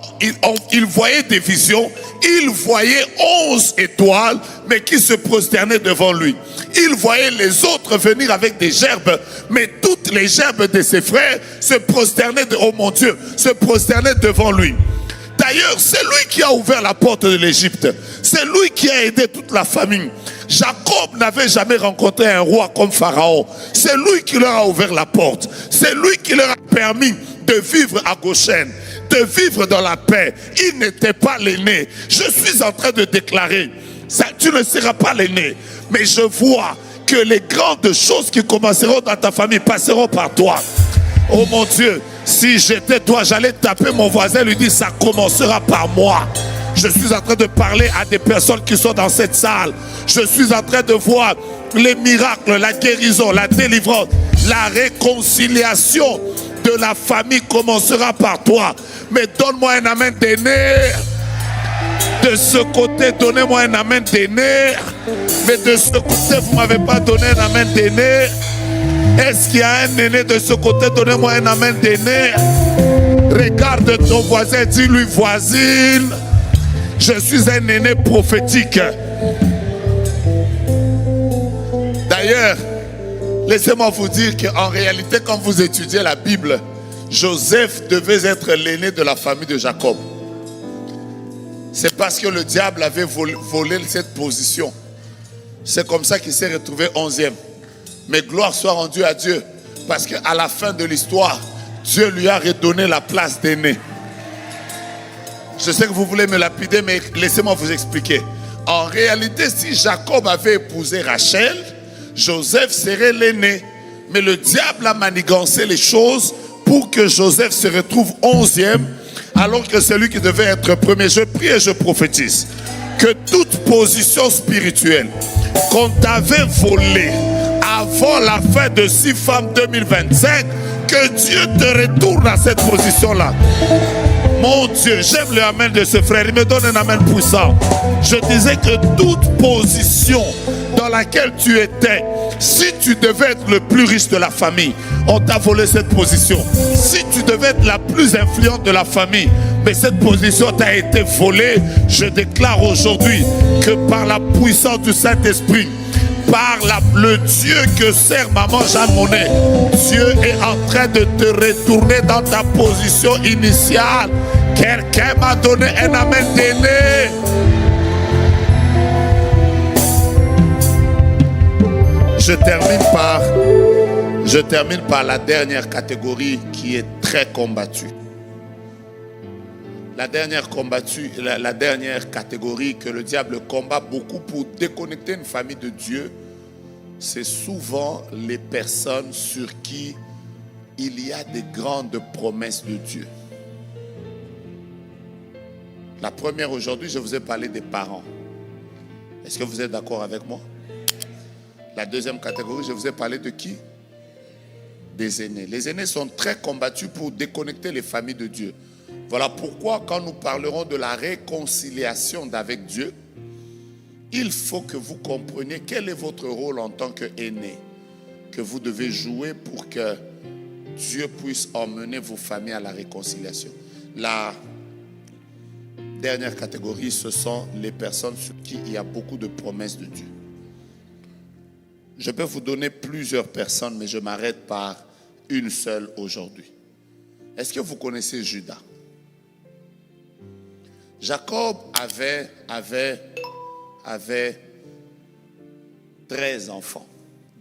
[SPEAKER 1] il voyait des visions, il voyait 11 étoiles, mais qui se prosternaient devant lui. Il voyait les autres venir avec des gerbes, mais toutes les gerbes de ses frères se prosternaient, oh mon Dieu, se prosternaient devant lui. D'ailleurs, c'est lui qui a ouvert la porte de l'Égypte. C'est lui qui a aidé toute la famille. Jacob n'avait jamais rencontré un roi comme Pharaon. C'est lui qui leur a ouvert la porte. C'est lui qui leur a permis de vivre à Goshen, de vivre dans la paix. Il n'était pas l'aîné. Je suis en train de déclarer, ça, tu ne seras pas l'aîné. Mais je vois que les grandes choses qui commenceront dans ta famille passeront par toi. Oh mon Dieu, si j'étais toi, j'allais taper mon voisin et lui dire, ça commencera par moi. Je suis en train de parler à des personnes qui sont dans cette salle. Je suis en train de voir les miracles, la guérison, la délivrance, la réconciliation de la famille commencera par toi. Mais donne-moi un amen des nerfs. De ce côté, donnez-moi un amen des nerfs. Mais de ce côté, vous ne m'avez pas donné un amen des nerfs. Est-ce qu'il y a un aîné de ce côté? Donnez-moi un amen des nerfs. Regarde ton voisin, dis-lui, voisine, je suis un aîné prophétique. D'ailleurs, laissez-moi vous dire qu'en réalité, quand vous étudiez la Bible, Joseph devait être l'aîné de la famille de Jacob. C'est parce que le diable avait volé cette position. C'est comme ça qu'il s'est retrouvé 11e. Mais gloire soit rendue à Dieu. Parce qu'à la fin de l'histoire, Dieu lui a redonné la place d'aîné. Je sais que vous voulez me lapider, mais laissez-moi vous expliquer. En réalité, si Jacob avait épousé Rachel, Joseph serait l'aîné. Mais le diable a manigancé les choses pour que Joseph se retrouve 11e, alors que celui qui devait être premier. Je prie et je prophétise que toute position spirituelle qu'on t'avait volée avant la fin de 6 femmes 2025, que Dieu te retourne à cette position-là. Mon Dieu, j'aime le amen de ce frère. Il me donne un amen puissant. Je disais que toute position dans laquelle tu étais, si tu devais être le plus riche de la famille, on t'a volé cette position. Si tu devais être la plus influente de la famille, mais cette position t'a été volée, je déclare aujourd'hui que par la puissance du Saint-Esprit, par le Dieu que sert maman Jeanne Monnet, Dieu est en train de te retourner dans ta position initiale. Quelqu'un m'a donné un amen d'aîné. Je termine par la dernière catégorie qui est très combattue. La dernière catégorie que le diable combat beaucoup pour déconnecter une famille de Dieu, c'est souvent les personnes sur qui il y a des grandes promesses de Dieu. La première aujourd'hui, je vous ai parlé des parents. Est-ce que vous êtes d'accord avec moi? La deuxième catégorie, je vous ai parlé de qui? Des aînés. Les aînés sont très combattus pour déconnecter les familles de Dieu. Voilà pourquoi quand nous parlerons de la réconciliation avec Dieu, il faut que vous compreniez quel est votre rôle en tant qu'aîné que vous devez jouer pour que Dieu puisse emmener vos familles à la réconciliation. La dernière catégorie, ce sont les personnes sur qui il y a beaucoup de promesses de Dieu. Je peux vous donner plusieurs personnes, mais je m'arrête par une seule aujourd'hui. Est-ce que vous connaissez Judas? Jacob avait 13 enfants.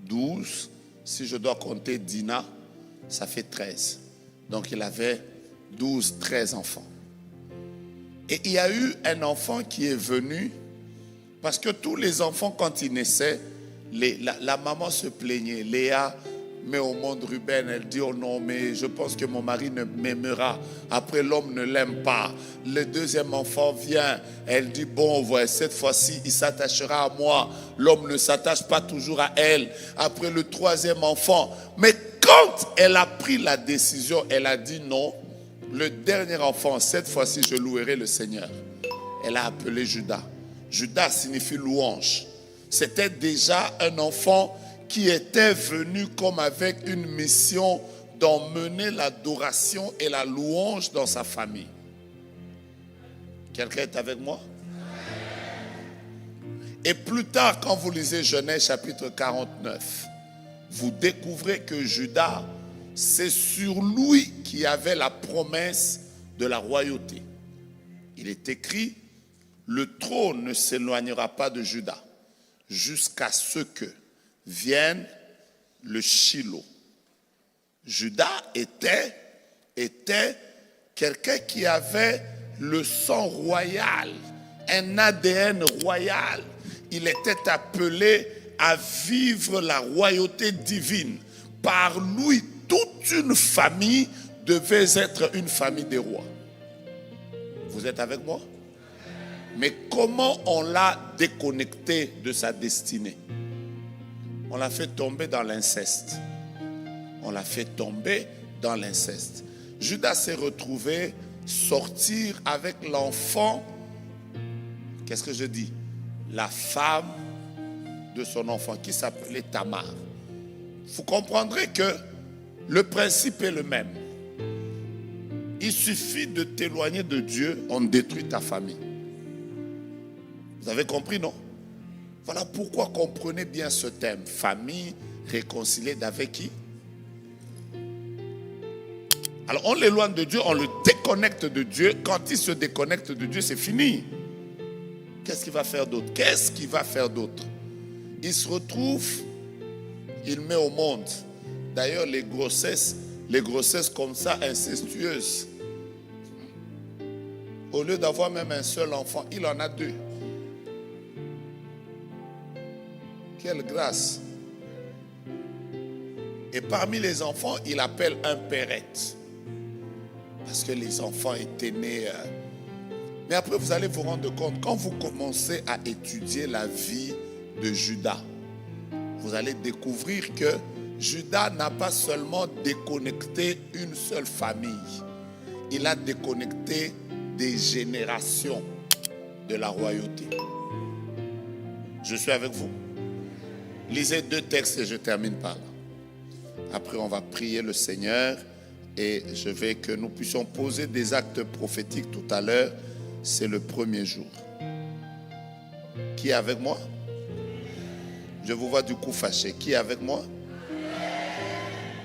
[SPEAKER 1] 12, si je dois compter Dina, ça fait 13. Donc il avait 12, 13 enfants. Et il y a eu un enfant qui est venu, parce que tous les enfants, quand ils naissaient, la maman se plaignait. Léa met au monde Ruben, elle dit, oh non, mais je pense que mon mari ne m'aimera. Après, l'homme ne l'aime pas. Le deuxième enfant vient, elle dit, bon, ouais, cette fois-ci, il s'attachera à moi. L'homme ne s'attache pas toujours à elle. Après le troisième enfant. Mais quand elle a pris la décision, elle a dit non, le dernier enfant, cette fois-ci, je louerai le Seigneur. Elle a appelé Judas. Judas signifie louange. C'était déjà un enfant qui était venu comme avec une mission d'emmener l'adoration et la louange dans sa famille. Quelqu'un est avec moi? Et plus tard, quand vous lisez Genèse chapitre 49, vous découvrez que Judas, c'est sur lui qui avait la promesse de la royauté. Il est écrit, le trône ne s'éloignera pas de Judas jusqu'à ce que vienne le Shiloh. Judas était quelqu'un qui avait le sang royal, un ADN royal. Il était appelé à vivre la royauté divine. Par lui, toute une famille devait être une famille des rois. Vous êtes avec moi? Mais comment on l'a déconnecté de sa destinée? On l'a fait tomber dans l'inceste. On l'a fait tomber dans l'inceste. Judas s'est retrouvé sortir avec l'enfant. Qu'est-ce que je dis? La femme de son enfant qui s'appelait Tamar. Vous comprendrez que le principe est le même. Il suffit de t'éloigner de Dieu, on détruit ta famille. Vous avez compris, non? Voilà pourquoi comprenez bien ce thème. Famille réconciliée d'avec qui? Alors on l'éloigne de Dieu, on le déconnecte de Dieu. Quand il se déconnecte de Dieu, c'est fini. Qu'est-ce qu'il va faire d'autre? Qu'est-ce qu'il va faire d'autre? Il se retrouve, il met au monde. D'ailleurs, les grossesses comme ça, incestueuses. Au lieu d'avoir même un seul enfant, il en a deux. Quelle grâce. Et parmi les enfants, il appelle un pérette. Parce que les enfants étaient nés. Mais après, vous allez vous rendre compte, quand vous commencez à étudier la vie de Judas, vous allez découvrir que Judas n'a pas seulement déconnecté une seule famille. Il a déconnecté des générations de la royauté. Je suis avec vous. Lisez 2 textes et je termine par là. Après, on va prier le Seigneur et je vais que nous puissions poser des actes prophétiques tout à l'heure. C'est le premier jour. Qui est avec moi? Je vous vois du coup fâché. Qui est avec moi?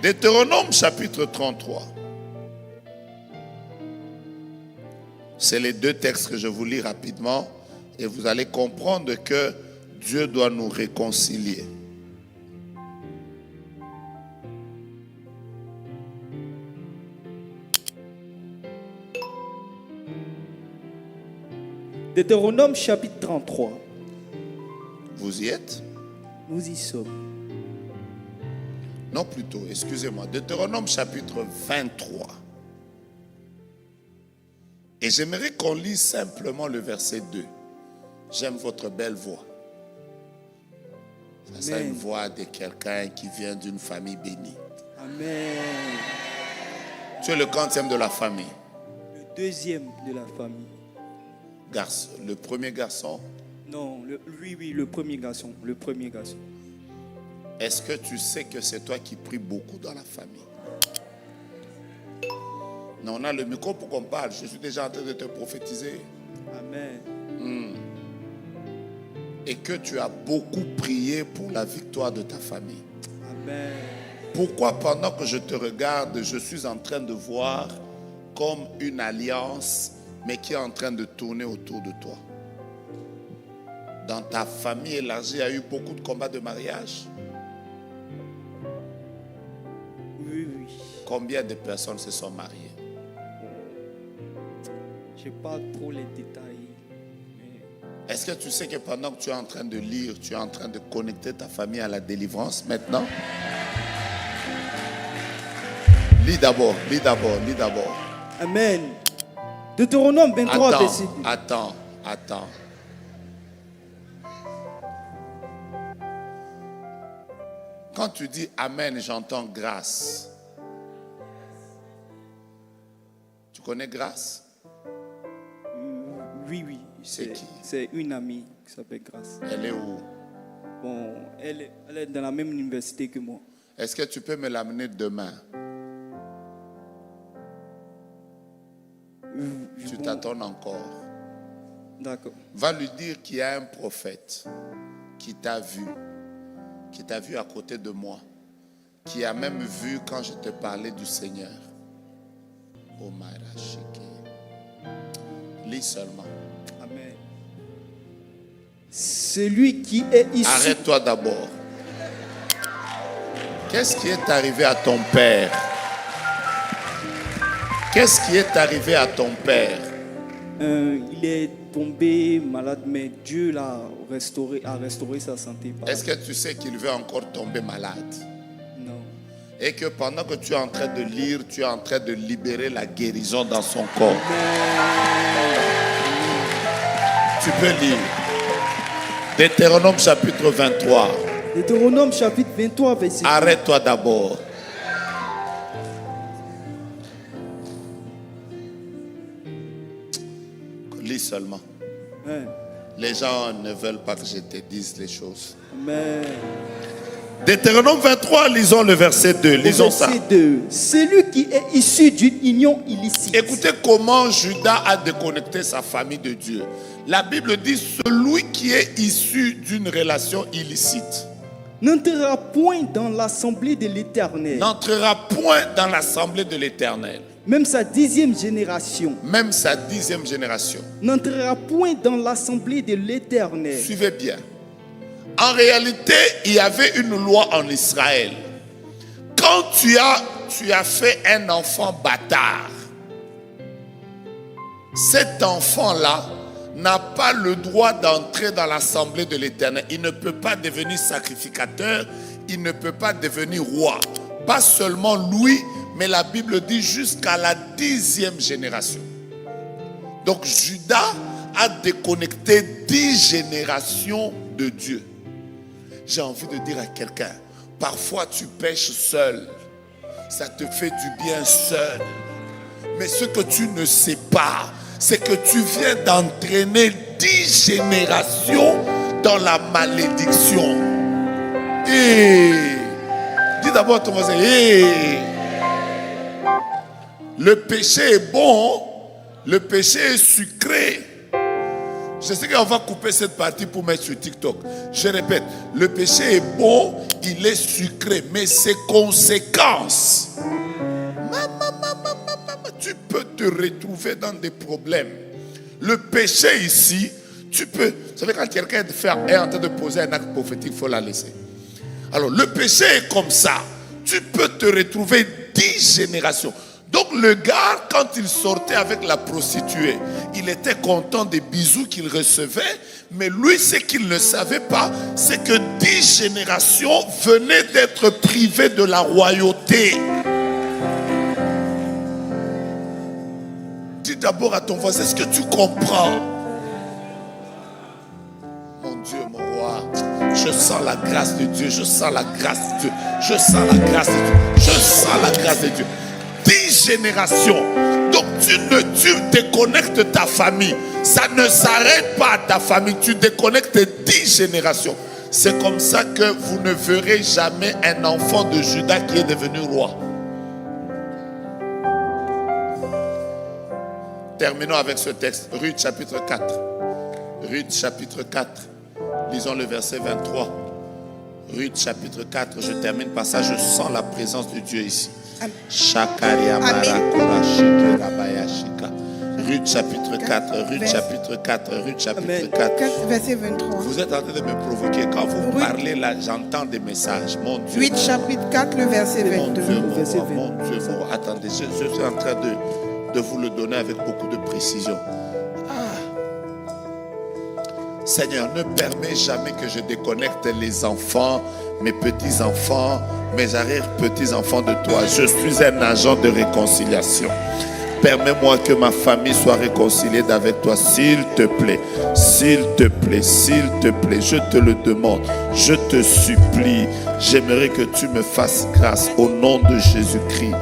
[SPEAKER 1] Deutéronome chapitre 33. C'est les 2 textes que je vous lis rapidement et vous allez comprendre que Dieu doit nous réconcilier.
[SPEAKER 3] Deutéronome chapitre 33.
[SPEAKER 1] Vous y êtes?
[SPEAKER 3] Nous y sommes.
[SPEAKER 1] Non, plutôt, excusez-moi. Deutéronome chapitre 23. Et j'aimerais qu'on lise simplement le verset 2. J'aime votre belle voix. C'est une voix de quelqu'un qui vient d'une famille bénie.
[SPEAKER 3] Amen.
[SPEAKER 1] Tu es le quantième de la famille?
[SPEAKER 3] Le deuxième de la famille.
[SPEAKER 1] Garçon, le premier garçon?
[SPEAKER 3] Non, le premier garçon. Le premier garçon.
[SPEAKER 1] Est-ce que tu sais que c'est toi qui pries beaucoup dans la famille? Non, on a le micro pour qu'on parle. Je suis déjà en train de te prophétiser.
[SPEAKER 3] Amen.
[SPEAKER 1] Et que tu as beaucoup prié pour la victoire de ta famille.
[SPEAKER 3] Amen.
[SPEAKER 1] Pourquoi pendant que je te regarde, je suis en train de voir comme une alliance, mais qui est en train de tourner autour de toi? Dans ta famille élargie, il y a eu beaucoup de combats de mariage?
[SPEAKER 3] Oui, oui.
[SPEAKER 1] Combien de personnes se sont mariées?
[SPEAKER 3] Je n'ai pas trop les détails. Mais...
[SPEAKER 1] Est-ce que tu sais que pendant que tu es en train de lire, tu es en train de connecter ta famille à la délivrance maintenant? Lis d'abord, lis d'abord, lis d'abord.
[SPEAKER 3] Amen. Deutéronome 23, verset 2.
[SPEAKER 1] Attends. Quand tu dis Amen, j'entends grâce. Tu connais grâce?
[SPEAKER 3] Oui, oui.
[SPEAKER 1] C'est qui?
[SPEAKER 3] C'est une amie qui s'appelle Grâce.
[SPEAKER 1] Elle est où?
[SPEAKER 3] Bon, elle est dans la même université que moi.
[SPEAKER 1] Est-ce que tu peux me l'amener demain? Tu t'attends encore.
[SPEAKER 3] D'accord.
[SPEAKER 1] Va lui dire qu'il y a un prophète qui t'a vu à côté de moi, qui a même vu quand je te parlais du Seigneur. Oh Maïrachike. Lis seulement.
[SPEAKER 3] Amen. celui qui est issu.
[SPEAKER 1] Arrête-toi d'abord. Qu'est-ce qui est arrivé à ton père? Qu'est-ce qui est arrivé à ton père?
[SPEAKER 3] Il est tombé malade, mais Dieu l'a restauré, a restauré sa santé.
[SPEAKER 1] Est-ce que tu sais qu'il veut encore tomber malade?
[SPEAKER 3] Non.
[SPEAKER 1] Et que pendant que tu es en train de lire, tu es en train de libérer la guérison dans son corps. Tu peux lire. Deutéronome chapitre 23.
[SPEAKER 3] Deutéronome chapitre 23, verset 1.
[SPEAKER 1] Arrête-toi d'abord. Lis seulement.
[SPEAKER 3] Hein.
[SPEAKER 1] Les gens ne veulent pas que je te dise les choses.
[SPEAKER 3] Amen.
[SPEAKER 1] Deutéronome 23, lisons le verset 2. Lisons ça.
[SPEAKER 3] Verset 2. Celui qui est issu d'une union illicite.
[SPEAKER 1] Écoutez comment Judas a déconnecté sa famille de Dieu. La Bible dit celui qui est issu d'une relation illicite
[SPEAKER 3] N'entrera point dans l'assemblée de l'Éternel.
[SPEAKER 1] n'entrera point dans l'assemblée de l'Éternel.
[SPEAKER 3] Même sa 10e génération
[SPEAKER 1] Même sa 10e génération.
[SPEAKER 3] n'entrera point dans l'assemblée de l'Éternel.
[SPEAKER 1] Suivez bien. En réalité, il y avait une loi en Israël. Quand tu as fait un enfant bâtard, cet enfant-là n'a pas le droit d'entrer dans l'assemblée de l'Éternel. Il ne peut pas devenir sacrificateur, il ne peut pas devenir roi. Pas seulement lui, mais la Bible dit jusqu'à la 10e génération. Donc Judas a déconnecté 10 générations de Dieu. J'ai envie de dire à quelqu'un, parfois tu pêches seul, ça te fait du bien seul. Mais ce que tu ne sais pas, c'est que tu viens d'entraîner 10 générations dans la malédiction. Et dis d'abord à ton voisin, le péché est bon, le péché est sucré. Je sais qu'on va couper cette partie pour mettre sur TikTok. Je répète, le péché est bon, il est sucré, mais ses conséquences, tu peux te retrouver dans des problèmes. Le péché ici, tu peux. Vous savez, quand quelqu'un est en train de poser un acte prophétique, il faut la laisser. Alors, le péché est comme ça. Tu peux te retrouver 10 générations. Donc, le gars, quand il sortait avec la prostituée, il était content des bisous qu'il recevait. Mais lui, ce qu'il ne savait pas, c'est que 10 générations venaient d'être privées de la royauté. Dis d'abord à ton voisin, est-ce que tu comprends? Mon Dieu, mon roi, je sens la grâce de Dieu, je sens la grâce de Dieu, je sens la grâce de Dieu, je sens la grâce de Dieu. 10 générations. Donc tu déconnectes ta famille. Ça ne s'arrête pas à ta famille, tu déconnectes 10 générations. C'est comme ça que vous ne verrez jamais un enfant de Judas qui est devenu roi. Terminons avec ce texte. Ruth chapitre 4. Ruth chapitre 4. Lisons le verset 23. Ruth chapitre 4. Je termine par ça. Je sens la présence de Dieu ici. Ruth chapitre 4. Ruth chapitre 4. Ruth chapitre 4.
[SPEAKER 2] Verset 23.
[SPEAKER 1] Vous êtes en train de me provoquer. Quand vous parlez là, j'entends des messages. Mon Dieu.
[SPEAKER 2] 8 chapitre 4, le verset
[SPEAKER 1] Mon
[SPEAKER 2] 22.
[SPEAKER 1] Dieu, mon roi, mon Dieu, mon roi. Attendez, je suis en train de vous le donner avec beaucoup de précision. Seigneur, ne permets jamais que je déconnecte les enfants, mes petits-enfants, mes arrière-petits-enfants de toi. Je suis un agent de réconciliation. Permets-moi que ma famille soit réconciliée avec toi, s'il te plaît. S'il te plaît, s'il te plaît, je te le demande. Je te supplie. J'aimerais que tu me fasses grâce au nom de Jésus-Christ.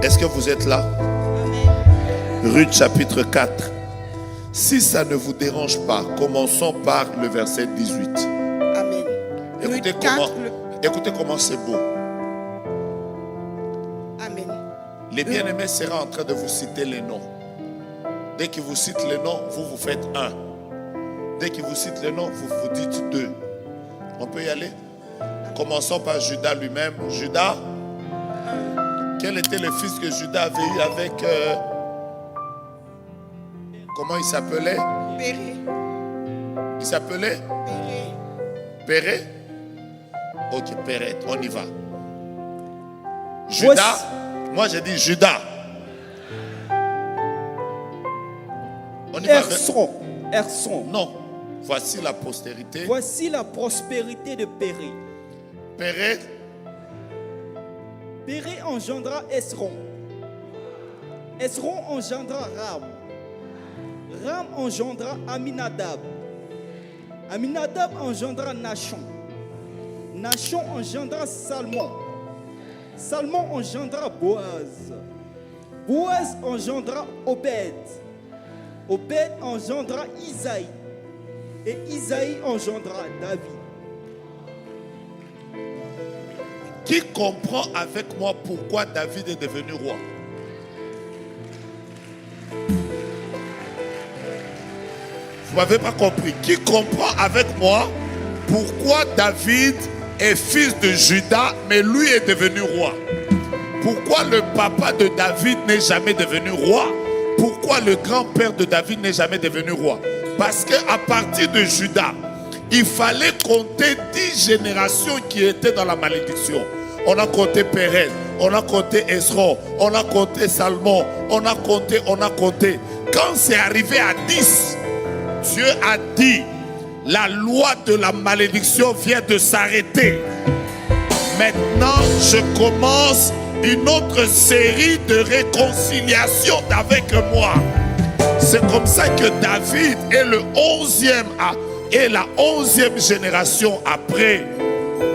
[SPEAKER 1] Est-ce que vous êtes là? Ruth chapitre 4. Si ça ne vous dérange pas, commençons par le verset 18.
[SPEAKER 2] Amen.
[SPEAKER 1] Écoutez comment c'est beau.
[SPEAKER 2] Amen.
[SPEAKER 1] Les bien-aimés seront en train de vous citer les noms. Dès qu'ils vous citent les noms, vous faites 1. Dès qu'ils vous citent les noms, vous dites 2. On peut y aller? Commençons par Judas lui-même. Judas, quel était le fils que Judas avait eu avec... comment il s'appelait?
[SPEAKER 2] Péré.
[SPEAKER 1] Il s'appelait Péré. Ok, Péré, on y va. Judas. Moi, j'ai dit Judas. On y va.
[SPEAKER 3] Erson.
[SPEAKER 1] Non. Voici la postérité.
[SPEAKER 3] Voici la prospérité de Péré.
[SPEAKER 1] Péré.
[SPEAKER 3] Péré engendra Esron. Esron engendra Ram. Ram engendra Aminadab. Aminadab engendra Nachon. Nachon engendra Salmon. Salmon engendra Boaz. Boaz engendra Obed. Obed engendra Isaïe. Et Isaïe engendra David.
[SPEAKER 1] Qui comprend avec moi pourquoi David est devenu roi? Vous m'avez pas compris. Qui comprend avec moi pourquoi David est fils de Judas, mais lui est devenu roi? Pourquoi le papa de David n'est jamais devenu roi? Pourquoi le grand-père de David n'est jamais devenu roi? Parce qu'à partir de Judas, il fallait compter 10 générations qui étaient dans la malédiction. On a compté Pérez, on a compté Esron, on a compté Salmon, on a compté. Quand c'est arrivé à 10, Dieu a dit, la loi de la malédiction vient de s'arrêter. Maintenant, je commence une autre série de réconciliation avec moi. C'est comme ça que David est le 11e et la 11e génération après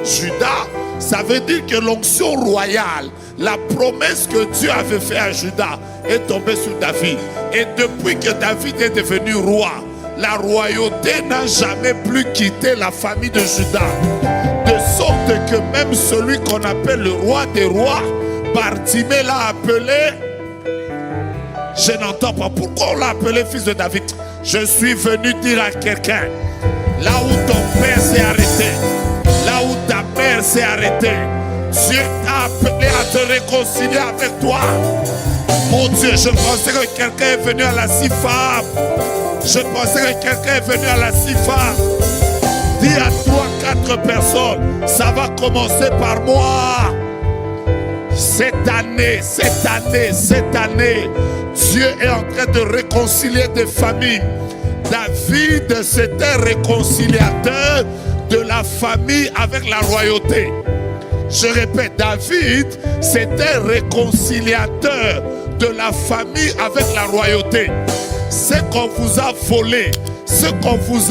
[SPEAKER 1] Judas. Ça veut dire que l'onction royale, la promesse que Dieu avait faite à Judas est tombée sur David. Et depuis que David est devenu roi, la royauté n'a jamais plus quitté la famille de Judas. De sorte que même celui qu'on appelle le roi des rois, Bartimée l'a appelé. Je n'entends pas pourquoi on l'a appelé fils de David. Je suis venu dire à quelqu'un, là où ton père s'est arrêté, là où ta mère s'est arrêtée, Dieu t'a appelé à te réconcilier avec toi. Mon Dieu, je pensais que quelqu'un est venu à la CIFAM. Je pensais que quelqu'un est venu à la CIFAM. Dis à 3-4 personnes, ça va commencer par moi. Cette année, Dieu est en train de réconcilier des familles. David, c'était réconciliateur de la famille avec la royauté. Je répète, David, c'était réconciliateur de la famille avec la royauté. Ce qu'on vous a volé, ce qu'on vous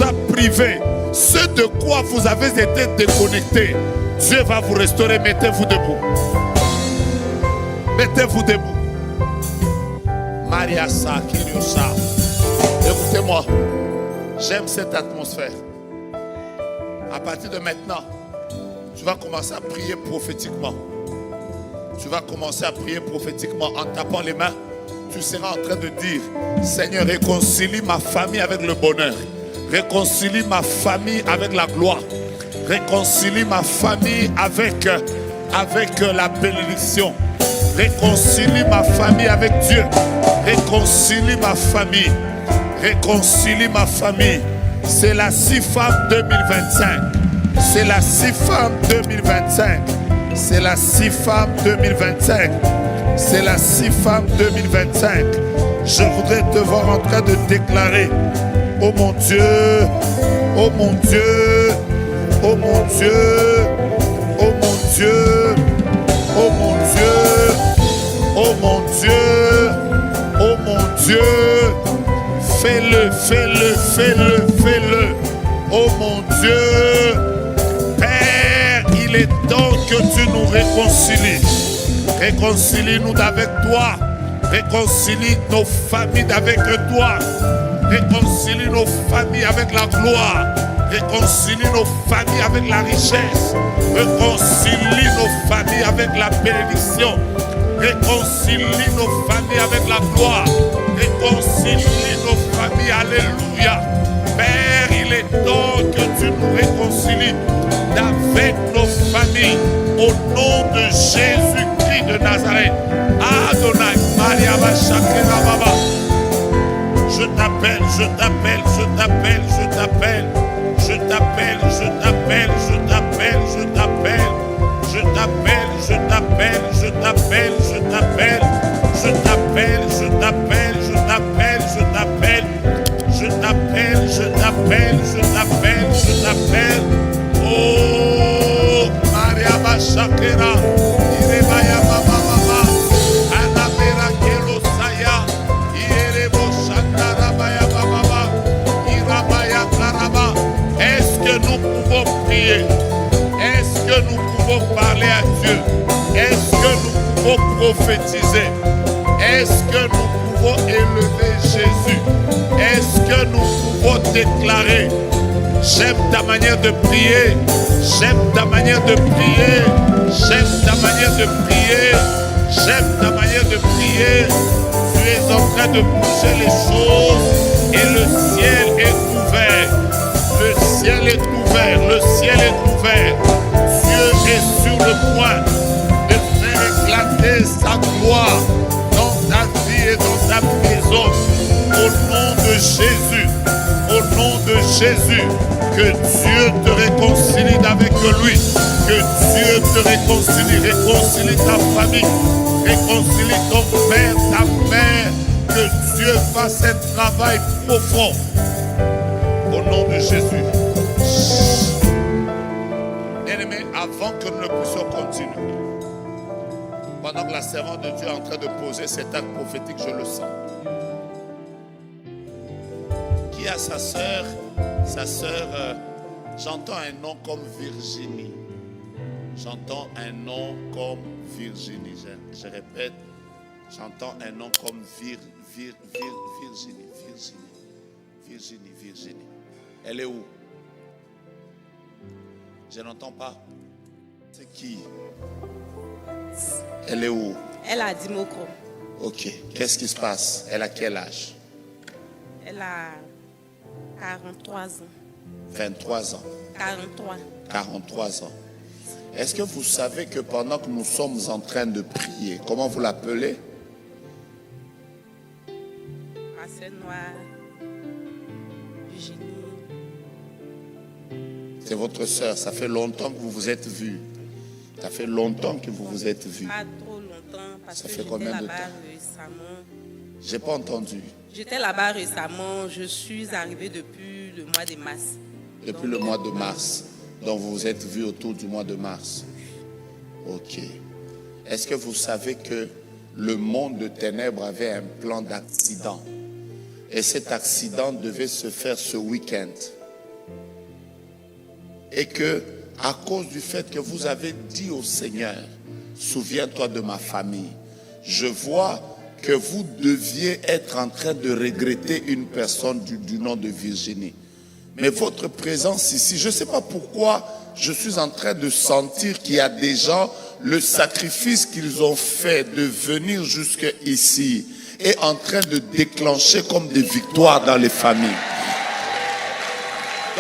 [SPEAKER 1] a privé, ce de quoi vous avez été déconnectés, Dieu va vous restaurer. Mettez-vous debout. Mettez-vous debout. Maria Sakiriosa. Écoutez-moi, j'aime cette atmosphère. À partir de maintenant, tu vas commencer à prier prophétiquement. Tu vas commencer à prier prophétiquement en tapant les mains. Tu seras en train de dire, Seigneur, réconcilie ma famille avec le bonheur. Réconcilie ma famille avec la gloire. Réconcilie ma famille avec la bénédiction. Réconcilie ma famille avec Dieu. Réconcilie ma famille. Réconcilie ma famille. C'est la CIFAM 2025. C'est la CIFAM 2025. C'est la CIFAM 2025. C'est la CIFAM 2025. Je voudrais te voir en train de déclarer, oh mon Dieu, oh mon Dieu, oh mon Dieu, oh mon Dieu, oh mon Dieu, oh mon Dieu, oh mon Dieu. Fais-le, fais-le, fais-le, fais-le. Oh mon Dieu. Père, il est temps que tu nous réconcilies. Réconcilie-nous avec toi. Réconcilie nos familles avec toi. Réconcilie nos familles avec la gloire. Réconcilie nos familles avec la richesse. Réconcilie nos familles avec la bénédiction. Réconcilie nos familles avec la gloire. Réconcilie nos familles. Alléluia. Père, il est temps que tu nous réconcilies avec nos familles. Au nom de Jésus-Christ de Nazareth. Adonai, Maria Bashakela Baba. Je t'appelle, je t'appelle, je t'appelle, je t'appelle. Je t'appelle, je t'appelle, je t'appelle, je t'appelle. Je t'appelle, je t'appelle, je t'appelle, je t'appelle. Je t'appelle, je t'appelle, je t'appelle, je t'appelle. Je t'appelle, je t'appelle, je t'appelle, je t'appelle. Oh, Maria Bashakera, Irebaya Baba Baba, Anabera Kelosaya, Irebo Shakara Baya Baba, Irabaya Karaba. Est-ce que nous pouvons prier? Est-ce que nous pouvons parler à Dieu? Est-ce que nous pouvons prophétiser? Est-ce que nous pouvons élever Jésus? Est-ce que nous pouvons déclarer: j'aime ta manière de prier, j'aime ta manière de prier, j'aime ta manière de prier, j'aime ta manière de prier. Tu es en train de bouger les choses et le ciel est ouvert. Le ciel est ouvert, le ciel est ouvert. Dieu est sur le point de faire éclater sa gloire dans ta vie et dans ta maison. Au nom de Jésus, au nom de Jésus, que Dieu te réconcilie avec lui, que Dieu te réconcilie ta famille, réconcilie ton père, ta mère, que Dieu fasse un travail profond. Au nom de Jésus. Bien-aimés, avant que nous ne puissions continuer, pendant que la servante de Dieu est en train de poser cet acte prophétique, je le sens. Qui a sa sœur? Sa sœur, j'entends un nom comme Virginie. J'entends un nom comme Virginie. Je répète, j'entends un nom comme Virginie. Virginie. Elle est où? Je n'entends pas. C'est qui? Elle est où?
[SPEAKER 4] Elle a Dimokro.
[SPEAKER 1] Ok. Qu'est-ce qui se passe? Elle a quel âge?
[SPEAKER 4] Elle a 43 ans.
[SPEAKER 1] 23 ans.
[SPEAKER 4] 43.
[SPEAKER 1] 43 ans. Est-ce que vous savez que pendant que nous sommes en train de prier, comment vous l'appelez?
[SPEAKER 4] Ma sœur noire, Virginie.
[SPEAKER 1] C'est votre soeur. Ça fait longtemps que vous vous êtes vus. Ça fait longtemps que vous vous êtes vus.
[SPEAKER 4] Pas trop longtemps parce
[SPEAKER 1] Ça
[SPEAKER 4] que
[SPEAKER 1] fait
[SPEAKER 4] j'étais
[SPEAKER 1] combien de
[SPEAKER 4] là-bas
[SPEAKER 1] temps?
[SPEAKER 4] récemment.
[SPEAKER 1] J'ai pas entendu.
[SPEAKER 4] J'étais là-bas récemment. Je suis arrivée depuis le mois de mars.
[SPEAKER 1] Depuis le mois de mars. Donc vous vous êtes vus autour du mois de mars. Ok. Est-ce que vous savez que le monde de ténèbres avait un plan d'accident? Et cet accident devait se faire ce week-end. Et que, à cause du fait que vous avez dit au Seigneur, souviens-toi de ma famille, je vois que vous deviez être en train de regretter une personne du nom de Virginie. Mais votre présence ici, je ne sais pas pourquoi, je suis en train de sentir qu'il y a des gens, le sacrifice qu'ils ont fait de venir jusqu'ici est en train de déclencher comme des victoires dans les familles.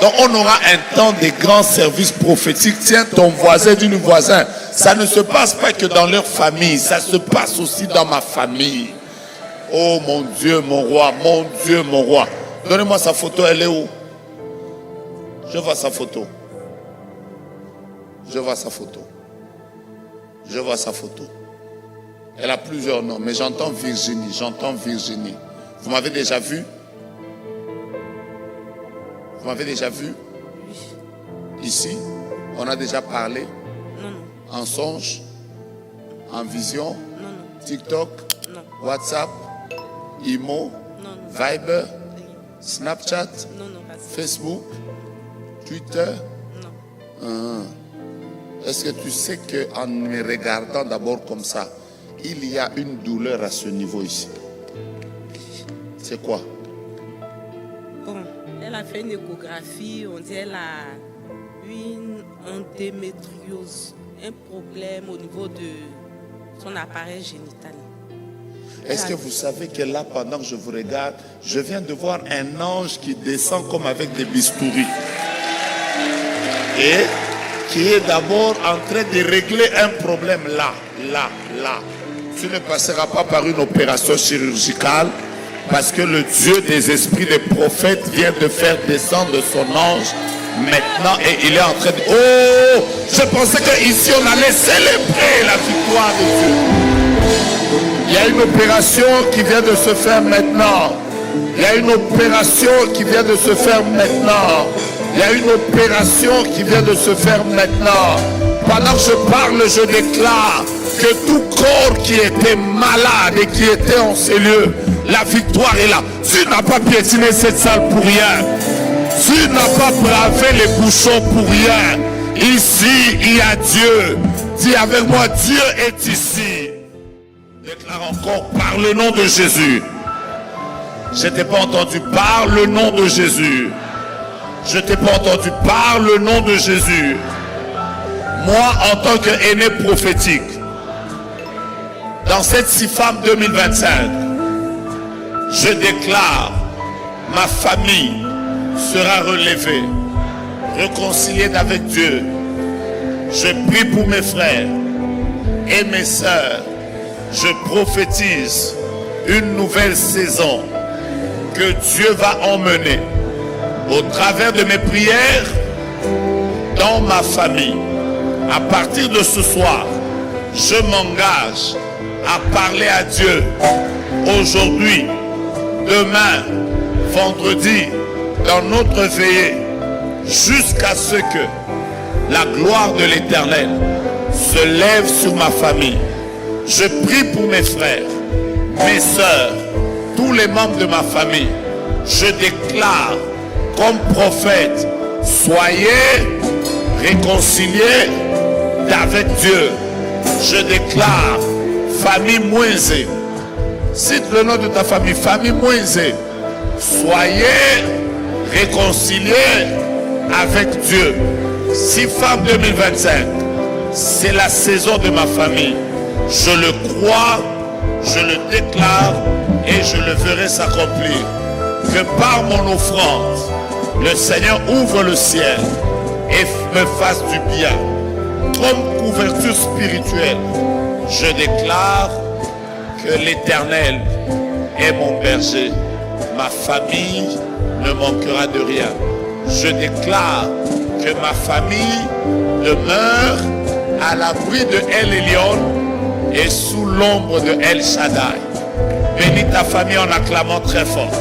[SPEAKER 1] Donc on aura un temps de grands services prophétiques. Tiens, ton voisin d'une voisin, ça ne se passe pas que dans leur famille, ça se passe aussi dans ma famille. Oh mon Dieu, mon roi, mon Dieu, mon roi. Donnez-moi sa photo, elle est où? Je vois sa photo. Je vois sa photo. Je vois sa photo. Elle a plusieurs noms, mais j'entends Virginie, j'entends Virginie. Vous m'avez déjà vu? Vous m'avez déjà vu? Ici? On a déjà parlé?
[SPEAKER 4] Non, non.
[SPEAKER 1] En songe? En vision?
[SPEAKER 4] Non, non.
[SPEAKER 1] TikTok?
[SPEAKER 4] Non.
[SPEAKER 1] WhatsApp? Imo?
[SPEAKER 4] Non, non.
[SPEAKER 1] Viber? Snapchat?
[SPEAKER 4] Non, non, pas ça.
[SPEAKER 1] Facebook? Twitter?
[SPEAKER 4] Non.
[SPEAKER 1] Est-ce que tu sais qu'en me regardant d'abord comme ça, il y a une douleur à ce niveau ici? C'est quoi?
[SPEAKER 4] Bon, elle a fait une échographie. On dit qu'elle a une endométriose, un problème au niveau de son appareil génital.
[SPEAKER 1] Est-ce que vous savez que là, pendant que je vous regarde, je viens de voir un ange qui descend comme avec des bistouris. Et qui est d'abord en train de régler un problème là. Tu ne passeras pas par une opération chirurgicale, Parce que le Dieu des esprits des prophètes vient de faire descendre son ange maintenant et il est en train de... Oh, je pensais qu'ici on allait célébrer la victoire de Dieu. Il y a une opération qui vient de se faire maintenant. Il y a une opération qui vient de se faire maintenant. Il y a une opération qui vient de se faire maintenant. Pendant que je parle, je déclare que tout corps qui était malade et qui était en ces lieux, la victoire est là. Tu n'as pas piétiné cette salle pour rien. Tu n'as pas bravé les bouchons pour rien. Ici, il y a Dieu. Dis avec moi, Dieu est ici. Déclare encore par le nom de Jésus. Je t'ai pas entendu par le nom de Jésus. Je t'ai pas entendu par le nom de Jésus. Moi, en tant qu'aîné prophétique, dans cette CIFAM 2025, je déclare, ma famille sera relevée, réconciliée avec Dieu. Je prie pour mes frères et mes sœurs. Je prophétise une nouvelle saison que Dieu va emmener au travers de mes prières dans ma famille. À partir de ce soir, je m'engage à parler à Dieu aujourd'hui, demain, vendredi, dans notre veillée, jusqu'à ce que la gloire de l'Éternel se lève sur ma famille. Je prie pour mes frères, mes sœurs, tous les membres de ma famille. Je déclare comme prophète, soyez réconciliés avec Dieu. Je déclare, famille Mouinzé, cite le nom de ta famille, famille Mouinzé, soyez réconciliés avec Dieu. CIFAM 2025, c'est la saison de ma famille. Je le crois, je le déclare et je le verrai s'accomplir. Que par mon offrande, le Seigneur ouvre le ciel et me fasse du bien. Comme couverture spirituelle, je déclare que l'Éternel est mon berger. Ma famille ne manquera de rien. Je déclare que ma famille demeure à l'abri de El Elyon et sous l'ombre de El Shaddai. Bénis ta famille en acclamant très fort.